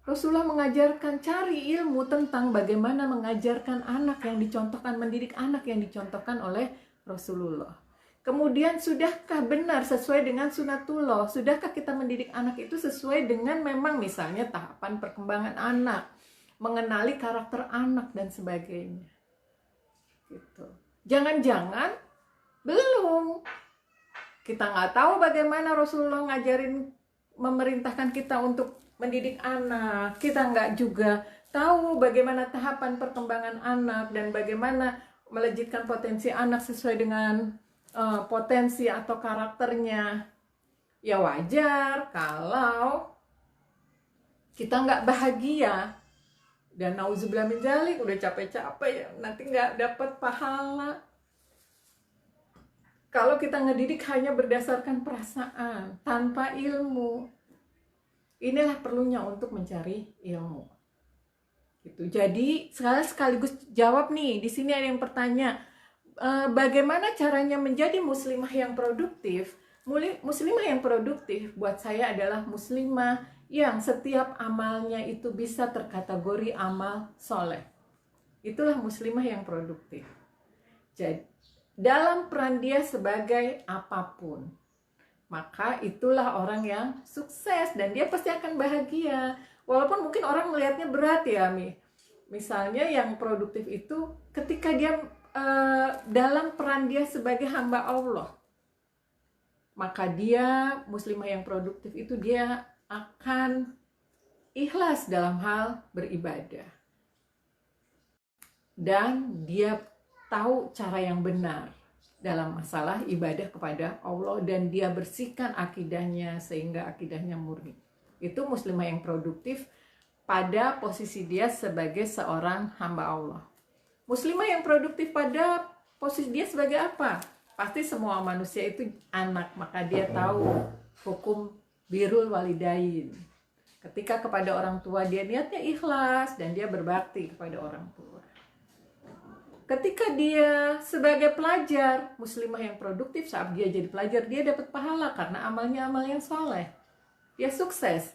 Rasulullah mengajarkan, cari ilmu tentang bagaimana mengajarkan anak yang dicontohkan, mendidik anak yang dicontohkan oleh Rasulullah. Kemudian sudahkah benar sesuai dengan sunatullah? Sudahkah kita mendidik anak itu sesuai dengan memang misalnya tahapan perkembangan anak, mengenali karakter anak dan sebagainya. Gitu. Jangan-jangan belum. Kita nggak tahu bagaimana Rasulullah ngajarin, memerintahkan kita untuk mendidik anak. Kita nggak juga tahu bagaimana tahapan perkembangan anak dan bagaimana melejitkan potensi anak sesuai dengan potensi atau karakternya. Ya wajar kalau kita nggak bahagia dan nauzubillah min dzalik, udah capek-capek ya nanti nggak dapat pahala. Kalau kita ngedidik hanya berdasarkan perasaan tanpa ilmu, inilah perlunya untuk mencari ilmu. Gitu. Jadi sekaligus jawab nih, di sini ada yang bertanya, bagaimana caranya menjadi muslimah yang produktif? Muslimah yang produktif buat saya adalah muslimah yang setiap amalnya itu bisa terkategori amal soleh. Itulah muslimah yang produktif. Jadi dalam peran dia sebagai apapun, maka itulah orang yang sukses dan dia pasti akan bahagia. Walaupun mungkin orang melihatnya berat ya, misalnya yang produktif itu ketika dia dalam peran dia sebagai hamba Allah, maka dia muslimah yang produktif itu dia akan ikhlas dalam hal beribadah dan dia tahu cara yang benar dalam masalah ibadah kepada Allah dan dia bersihkan akidahnya sehingga akidahnya murni. Itu muslimah yang produktif pada posisi dia sebagai seorang hamba Allah. Muslimah yang produktif pada posisi dia sebagai apa? Pasti semua manusia itu anak, maka dia tahu hukum birrul walidain. Ketika kepada orang tua dia niatnya ikhlas dan dia berbakti kepada orang tua. Ketika dia sebagai pelajar, muslimah yang produktif saat dia jadi pelajar, dia dapat pahala karena amalnya amal yang soleh. Dia sukses.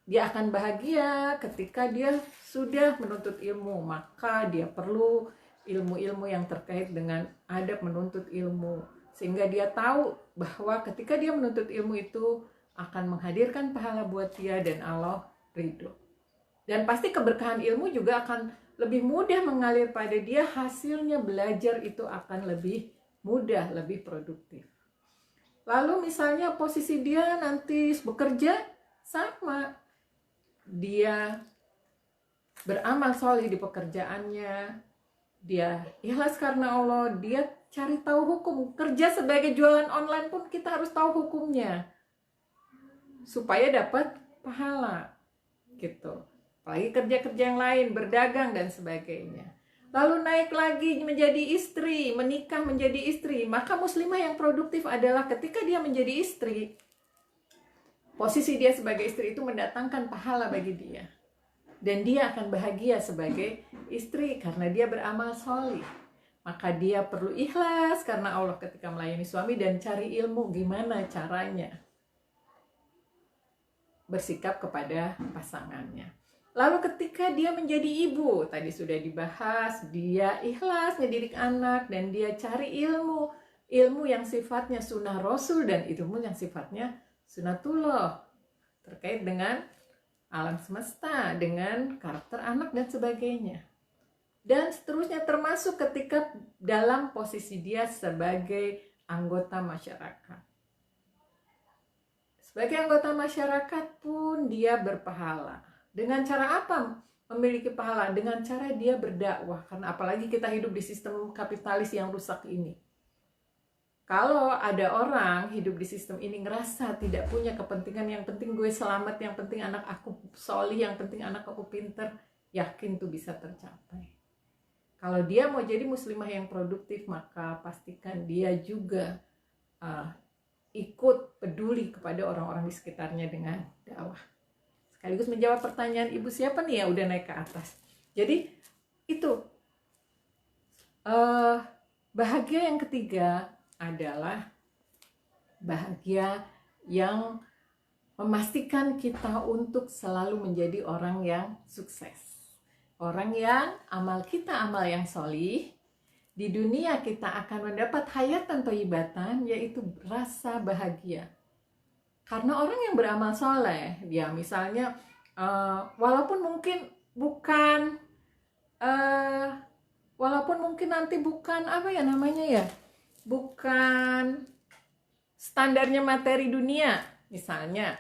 Dia akan bahagia ketika dia sudah menuntut ilmu, maka dia perlu ilmu-ilmu yang terkait dengan adab menuntut ilmu. Sehingga dia tahu bahwa ketika dia menuntut ilmu itu akan menghadirkan pahala buat dia dan Allah ridho. Dan pasti keberkahan ilmu juga akan lebih mudah mengalir pada dia, hasilnya belajar itu akan lebih mudah, lebih produktif. Lalu misalnya posisi dia nanti bekerja, sama. Dia beramal soleh di pekerjaannya, dia ikhlas karena Allah, dia cari tahu hukum. Kerja sebagai jualan online pun kita harus tahu hukumnya, supaya dapat pahala, gitu. Apalagi kerja-kerja yang lain, berdagang dan sebagainya. Lalu naik lagi menjadi istri, menikah menjadi istri. Maka muslimah yang produktif adalah ketika dia menjadi istri, posisi dia sebagai istri itu mendatangkan pahala bagi dia. Dan dia akan bahagia sebagai istri karena dia beramal soleh. Maka dia perlu ikhlas karena Allah ketika melayani suami dan cari ilmu gimana caranya bersikap kepada pasangannya. Lalu ketika dia menjadi ibu, tadi sudah dibahas, dia ikhlas ngedidik anak dan dia cari ilmu yang sifatnya sunnah Rasul dan ilmu yang sifatnya sunnatullah terkait dengan alam semesta, dengan karakter anak dan sebagainya. Dan seterusnya, termasuk ketika dalam posisi dia sebagai anggota masyarakat. Sebagai anggota masyarakat pun dia berpahala. Dengan cara apa memiliki pahala? Dengan cara dia berdakwah. Karena apalagi kita hidup di sistem kapitalis yang rusak ini. Kalau ada orang hidup di sistem ini ngerasa tidak punya kepentingan, yang penting gue selamat, yang penting anak aku solih, yang penting anak aku pinter, yakin tuh bisa tercapai. Kalau dia mau jadi muslimah yang produktif, maka pastikan dia juga ikut peduli kepada orang-orang di sekitarnya dengan dakwah. Sekaligus menjawab pertanyaan ibu siapa nih ya udah naik ke atas. Jadi itu bahagia yang ketiga adalah bahagia yang memastikan kita untuk selalu menjadi orang yang sukses. Orang yang amal kita amal yang solih. Di dunia kita akan mendapat hayatan thayyibatan, yaitu rasa bahagia. Karena orang yang beramal soleh, ya misalnya walaupun mungkin nanti bukan apa ya namanya ya, bukan standarnya materi dunia, misalnya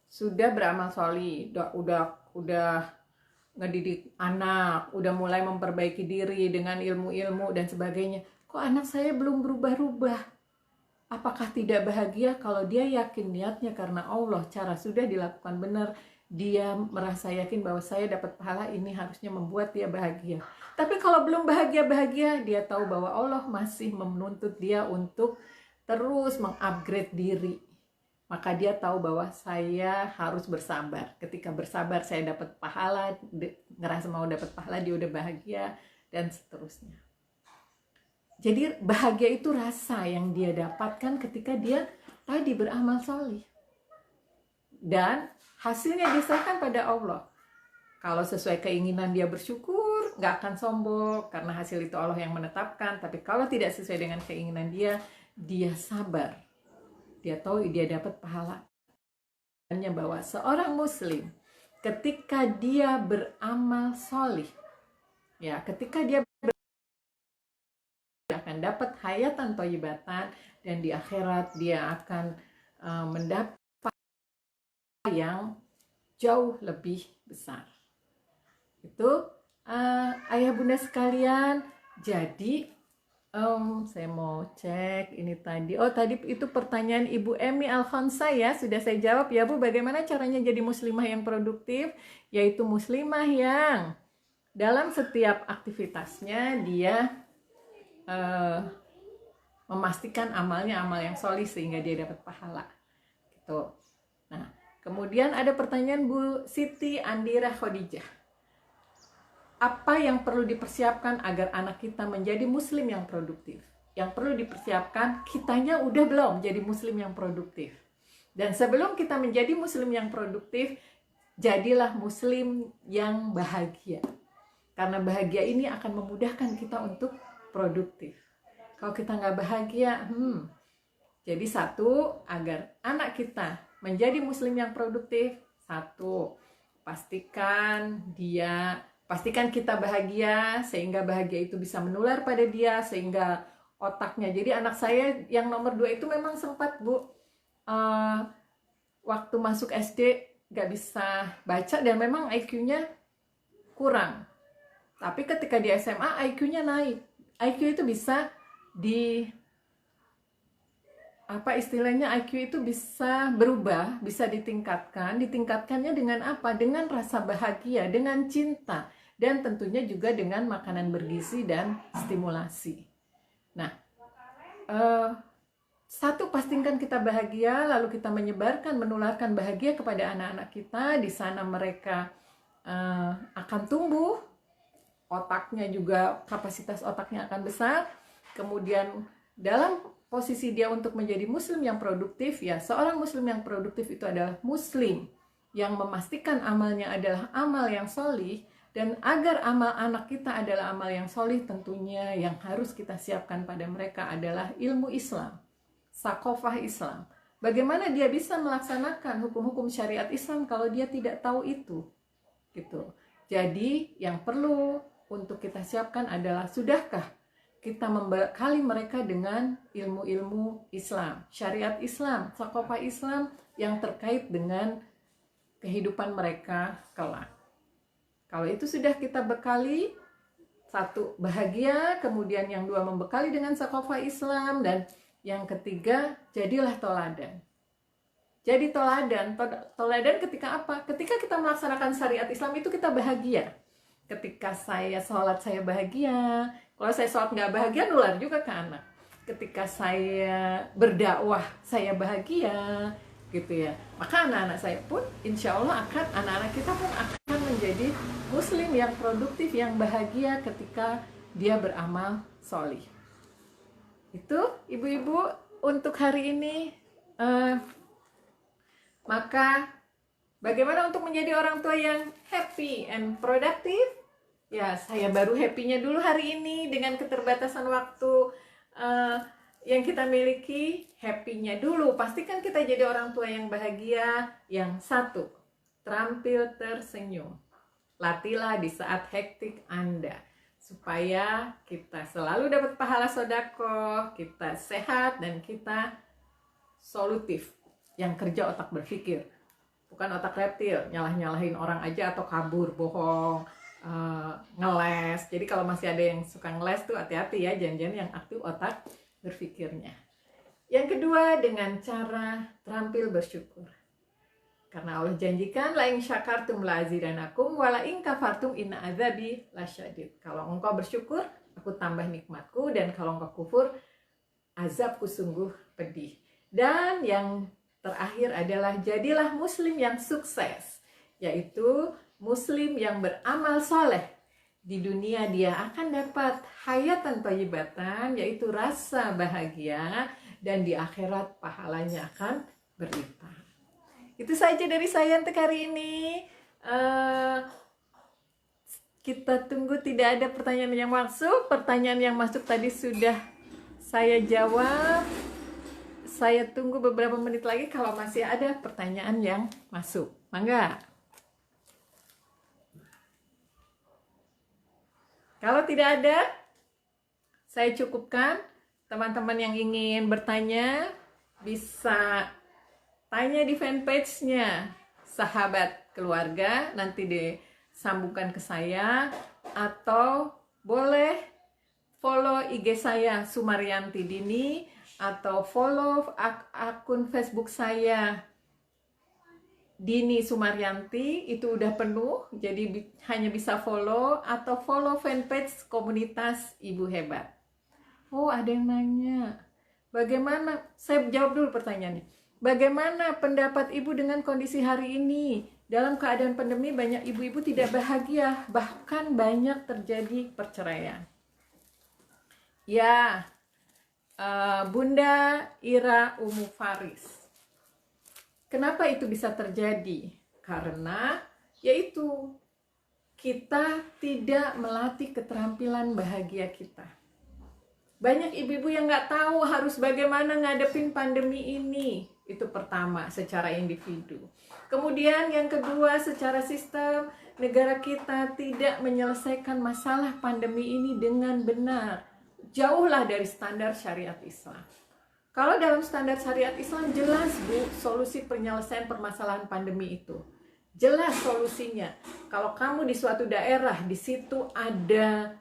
sudah beramal soleh, udah ngedidik anak, udah mulai memperbaiki diri dengan ilmu-ilmu dan sebagainya. Kok anak saya belum berubah-ubah? Apakah tidak bahagia? Kalau dia yakin niatnya karena Allah, cara sudah dilakukan benar, dia merasa yakin bahwa saya dapat pahala ini harusnya membuat dia bahagia. Tapi kalau belum bahagia-bahagia, dia tahu bahwa Allah masih menuntut dia untuk terus mengupgrade diri. Maka dia tahu bahwa saya harus bersabar. Ketika bersabar saya dapat pahala, ngerasa mau dapat pahala, dia udah bahagia dan seterusnya. Jadi bahagia itu rasa yang dia dapatkan ketika dia tadi beramal soleh. Dan hasilnya disahkan pada Allah. Kalau sesuai keinginan dia bersyukur, gak akan sombong karena hasil itu Allah yang menetapkan. Tapi kalau tidak sesuai dengan keinginan dia sabar. Dia tahu dia dapat pahala. Bahwa seorang muslim ketika dia beramal soleh, ya ketika dia akan dapat hayatan thayyibatan dan di akhirat dia akan mendapat yang jauh lebih besar. Itu ayah bunda sekalian, Jadi saya mau cek ini tadi. Oh, tadi itu pertanyaan Ibu Emi Alfonsa ya. Sudah saya jawab ya Bu. Bagaimana caranya jadi muslimah yang produktif? Yaitu muslimah yang dalam setiap aktivitasnya dia memastikan amalnya amal yang solih sehingga dia dapat pahala. Gitu. Nah, kemudian ada pertanyaan Bu Siti Andira Khadijah. Apa yang perlu dipersiapkan agar anak kita menjadi muslim yang produktif? Yang perlu dipersiapkan, kitanya udah belum jadi muslim yang produktif. Dan sebelum kita menjadi muslim yang produktif, jadilah muslim yang bahagia. Karena bahagia ini akan memudahkan kita untuk produktif. Kalau kita nggak bahagia, jadi satu, agar anak kita menjadi muslim yang produktif, satu, pastikan kita bahagia, sehingga bahagia itu bisa menular pada dia, sehingga otaknya. Jadi anak saya yang nomor 2 itu memang sempat Bu, waktu masuk SD gak bisa baca dan memang IQ-nya kurang. Tapi ketika di SMA IQ-nya naik. IQ itu bisa istilahnya IQ itu bisa berubah, bisa ditingkatkan. Ditingkatkannya dengan apa? Dengan rasa bahagia, dengan cinta, dan tentunya juga dengan makanan bergizi dan stimulasi. Nah, satu, pastikan kita bahagia, lalu kita menularkan bahagia kepada anak-anak kita. Di sana mereka akan tumbuh, otaknya juga, kapasitas otaknya akan besar. Kemudian dalam posisi dia untuk menjadi muslim yang produktif, ya seorang muslim yang produktif itu adalah muslim yang memastikan amalnya adalah amal yang solih. Dan agar amal anak kita adalah amal yang solih, tentunya yang harus kita siapkan pada mereka adalah ilmu Islam, sakofah Islam. Bagaimana dia bisa melaksanakan hukum-hukum syariat Islam kalau dia tidak tahu itu, gitu. Jadi yang perlu untuk kita siapkan adalah, sudahkah kita membekali mereka dengan ilmu-ilmu Islam, syariat Islam, sakofah Islam yang terkait dengan kehidupan mereka kelak. Kalau itu sudah kita bekali, satu, bahagia, kemudian yang dua, membekali dengan sakofah Islam, dan yang ketiga, jadilah toladan. Jadi toladan ketika apa? Ketika kita melaksanakan syariat Islam itu kita bahagia. Ketika saya sholat saya bahagia. Kalau saya sholat nggak bahagia, nular juga ke anak. Ketika saya berdakwah saya bahagia, gitu ya. Maka anak-anak saya pun, insya Allah anak-anak kita pun akan menjadi muslim yang produktif, yang bahagia ketika dia beramal sholih. Itu ibu-ibu untuk hari ini. Maka bagaimana untuk menjadi orang tua yang happy and productive? Ya, saya baru happy-nya dulu hari ini dengan keterbatasan waktu yang kita miliki. Happy-nya dulu, pastikan kita jadi orang tua yang bahagia. Yang satu, terampil tersenyum. Latihlah di saat hektik Anda, supaya kita selalu dapat pahala sedekah, kita sehat, dan kita solutif, yang kerja otak berpikir, bukan otak reptil, nyalah-nyalahin orang aja atau kabur, bohong, ngeles. Jadi kalau masih ada yang suka ngeles tuh hati-hati ya, jangan-jangan yang aktif otak berpikirnya. Yang kedua, dengan cara terampil bersyukur. Karena Allah janjikan, la in syakartum la azidanakum wa la in kafartum inna azabi lasyadid. Kalau engkau bersyukur, aku tambah nikmatku, dan kalau engkau kufur, azabku sungguh pedih. Dan yang terakhir adalah jadilah muslim yang sukses, yaitu muslim yang beramal soleh. Di dunia dia akan dapat hayatan thayyibatan, yaitu rasa bahagia, dan di akhirat pahalanya akan berlimpah. Itu saja dari saya untuk hari ini. Kita tunggu, tidak ada pertanyaan yang masuk. Pertanyaan yang masuk tadi sudah saya jawab. Saya tunggu beberapa menit lagi kalau masih ada pertanyaan yang masuk. Mangga. Kalau tidak ada, saya cukupkan. Teman-teman yang ingin bertanya bisa tanya di fanpage-nya Sahabat Keluarga, nanti disambungkan ke saya, atau boleh follow IG saya Sumaryanti Dini, atau follow akun Facebook saya Dini Sumaryanti, itu udah penuh, jadi hanya bisa follow, atau follow fanpage komunitas Ibu Hebat. Oh, ada yang nanya, bagaimana, saya jawab dulu pertanyaannya. Bagaimana pendapat Ibu dengan kondisi hari ini? Dalam keadaan pandemi banyak ibu-ibu tidak bahagia, bahkan banyak terjadi perceraian. Ya, Bunda Ira Umu Faris. Kenapa itu bisa terjadi? Karena yaitu kita tidak melatih keterampilan bahagia kita. Banyak ibu-ibu yang nggak tahu harus bagaimana ngadepin pandemi ini. Itu pertama, secara individu. Kemudian yang kedua, secara sistem, negara kita tidak menyelesaikan masalah pandemi ini dengan benar. Jauhlah dari standar syariat Islam. Kalau dalam standar syariat Islam, jelas Bu, solusi penyelesaian permasalahan pandemi itu. Jelas solusinya. Kalau kamu di suatu daerah, di situ ada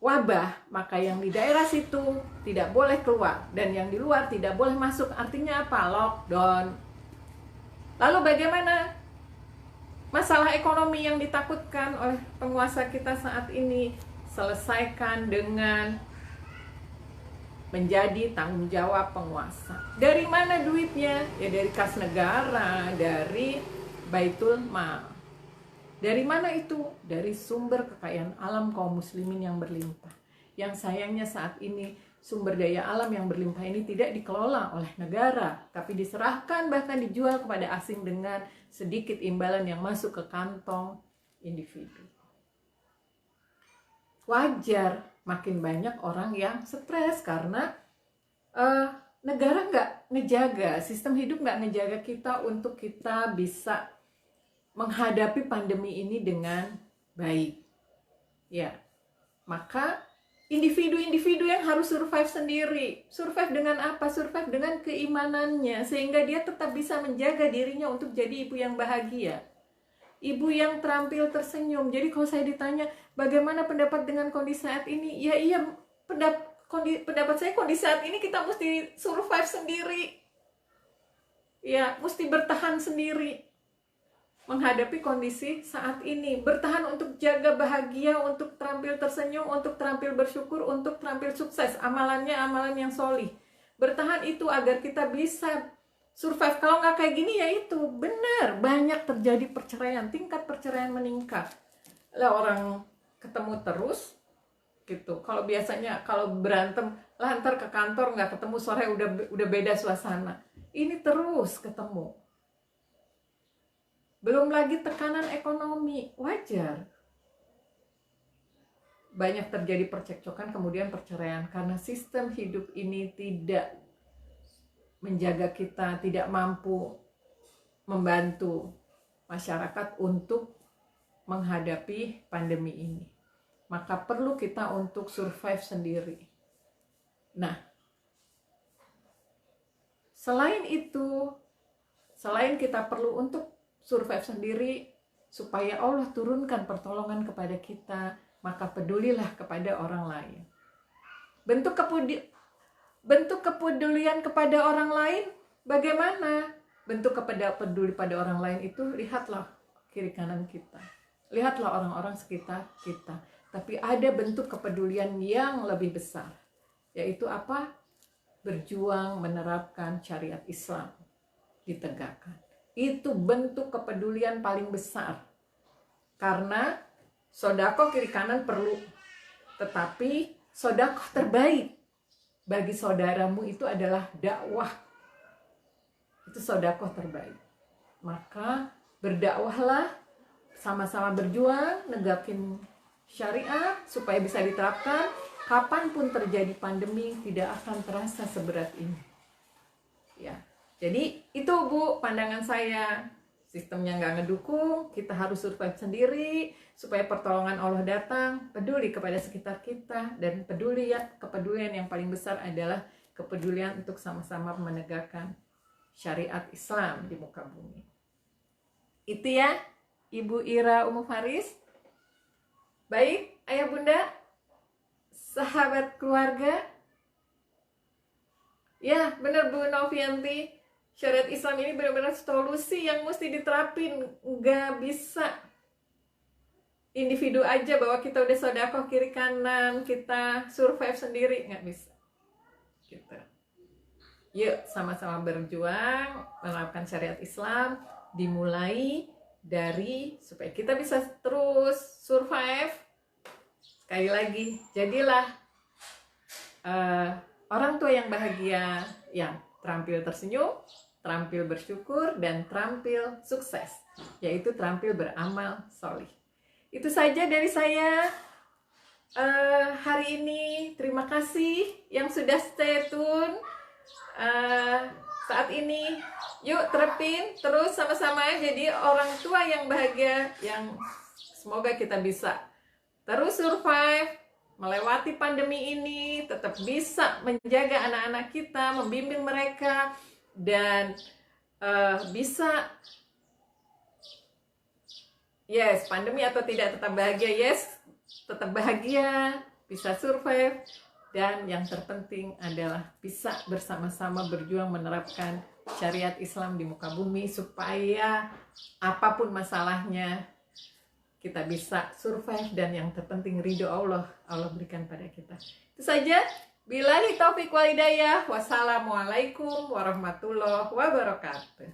wabah, maka yang di daerah situ tidak boleh keluar, dan yang di luar tidak boleh masuk. Artinya apa? Lockdown. Lalu bagaimana masalah ekonomi yang ditakutkan oleh penguasa kita saat ini? Selesaikan dengan menjadi tanggung jawab penguasa. Dari mana duitnya? Ya dari kas negara, dari Baitul Mal. Dari mana itu? Dari sumber kekayaan alam kaum muslimin yang berlimpah. Yang sayangnya saat ini sumber daya alam yang berlimpah ini tidak dikelola oleh negara, tapi diserahkan, bahkan dijual kepada asing dengan sedikit imbalan yang masuk ke kantong individu. Wajar makin banyak orang yang stres karena negara nggak ngejaga, sistem hidup nggak ngejaga kita untuk kita bisa menghadapi pandemi ini dengan baik. Ya, maka individu-individu yang harus survive sendiri. Survive dengan apa? Survive dengan keimanannya, sehingga dia tetap bisa menjaga dirinya untuk jadi ibu yang bahagia. Ibu yang terampil tersenyum. Jadi kalau saya ditanya, bagaimana pendapat dengan kondisi saat ini? Ya iya, pendapat saya kondisi saat ini kita mesti survive sendiri. Ya, mesti bertahan sendiri menghadapi kondisi saat ini. Bertahan untuk jaga bahagia, untuk terampil tersenyum, untuk terampil bersyukur, untuk terampil sukses. Amalannya amalan yang solih. Bertahan itu agar kita bisa survive. Kalau nggak kayak gini, ya itu benar, banyak terjadi perceraian, tingkat perceraian meningkat. Lah orang ketemu terus gitu. Kalau biasanya kalau berantem, lah ntar ke kantor nggak ketemu, sore udah beda suasana. Ini terus ketemu. Belum lagi tekanan ekonomi, wajar. Banyak terjadi percekcokan, kemudian perceraian karena sistem hidup ini tidak menjaga kita, tidak mampu membantu masyarakat untuk menghadapi pandemi ini. Maka perlu kita untuk survive sendiri. Nah, selain itu, selain kita perlu untuk survive sendiri supaya Allah turunkan pertolongan kepada kita, maka pedulilah kepada orang lain. Bentuk kepedulian kepada orang lain bagaimana? Bentuk peduli pada orang lain itu, lihatlah kiri kanan kita. Lihatlah orang-orang sekitar kita. Tapi ada bentuk kepedulian yang lebih besar. Yaitu apa? Berjuang menerapkan syariat Islam ditegakkan. Itu bentuk kepedulian paling besar. Karena sodako kiri kanan perlu. Tetapi sodako terbaik bagi saudaramu itu adalah dakwah. Itu sodako terbaik. Maka berdakwahlah, sama-sama berjuang, negakin syariah supaya bisa diterapkan. Kapanpun terjadi pandemi tidak akan terasa seberat ini. Ya. Jadi itu Bu pandangan saya. Sistemnya nggak ngedukung, kita harus survive sendiri supaya pertolongan Allah datang. Peduli kepada sekitar kita, dan peduli ya, kepedulian yang paling besar adalah kepedulian untuk sama-sama menegakkan syariat Islam di muka bumi. Itu ya Ibu Ira Umu Faris. Baik Ayah Bunda, sahabat keluarga. Ya, benar Bu Novianti. Syariat Islam ini benar-benar solusi yang mesti diterapin. Nggak bisa individu aja bahwa kita udah sedekah kiri kanan, kita survive sendiri. Nggak bisa. Gitu. Yuk, sama-sama berjuang menerapkan syariat Islam. Dimulai dari supaya kita bisa terus survive. Sekali lagi, jadilah orang tua yang bahagia, yang terampil tersenyum, terampil bersyukur, dan terampil sukses, yaitu terampil beramal solih. Itu saja dari saya hari ini. Terima kasih yang sudah stay tune saat ini. Yuk terapin terus sama-sama jadi orang tua yang bahagia, yang semoga kita bisa terus survive melewati pandemi ini, tetap bisa menjaga anak-anak kita, membimbing mereka, dan bisa pandemi atau tidak tetap bahagia, tetap bahagia, bisa survive, dan yang terpenting adalah bisa bersama-sama berjuang menerapkan syariat Islam di muka bumi supaya apapun masalahnya kita bisa survive, dan yang terpenting ridho Allah berikan pada kita. Itu saja. Billahi taufiq wal hidayah. Wassalamualaikum warahmatullahi wabarakatuh.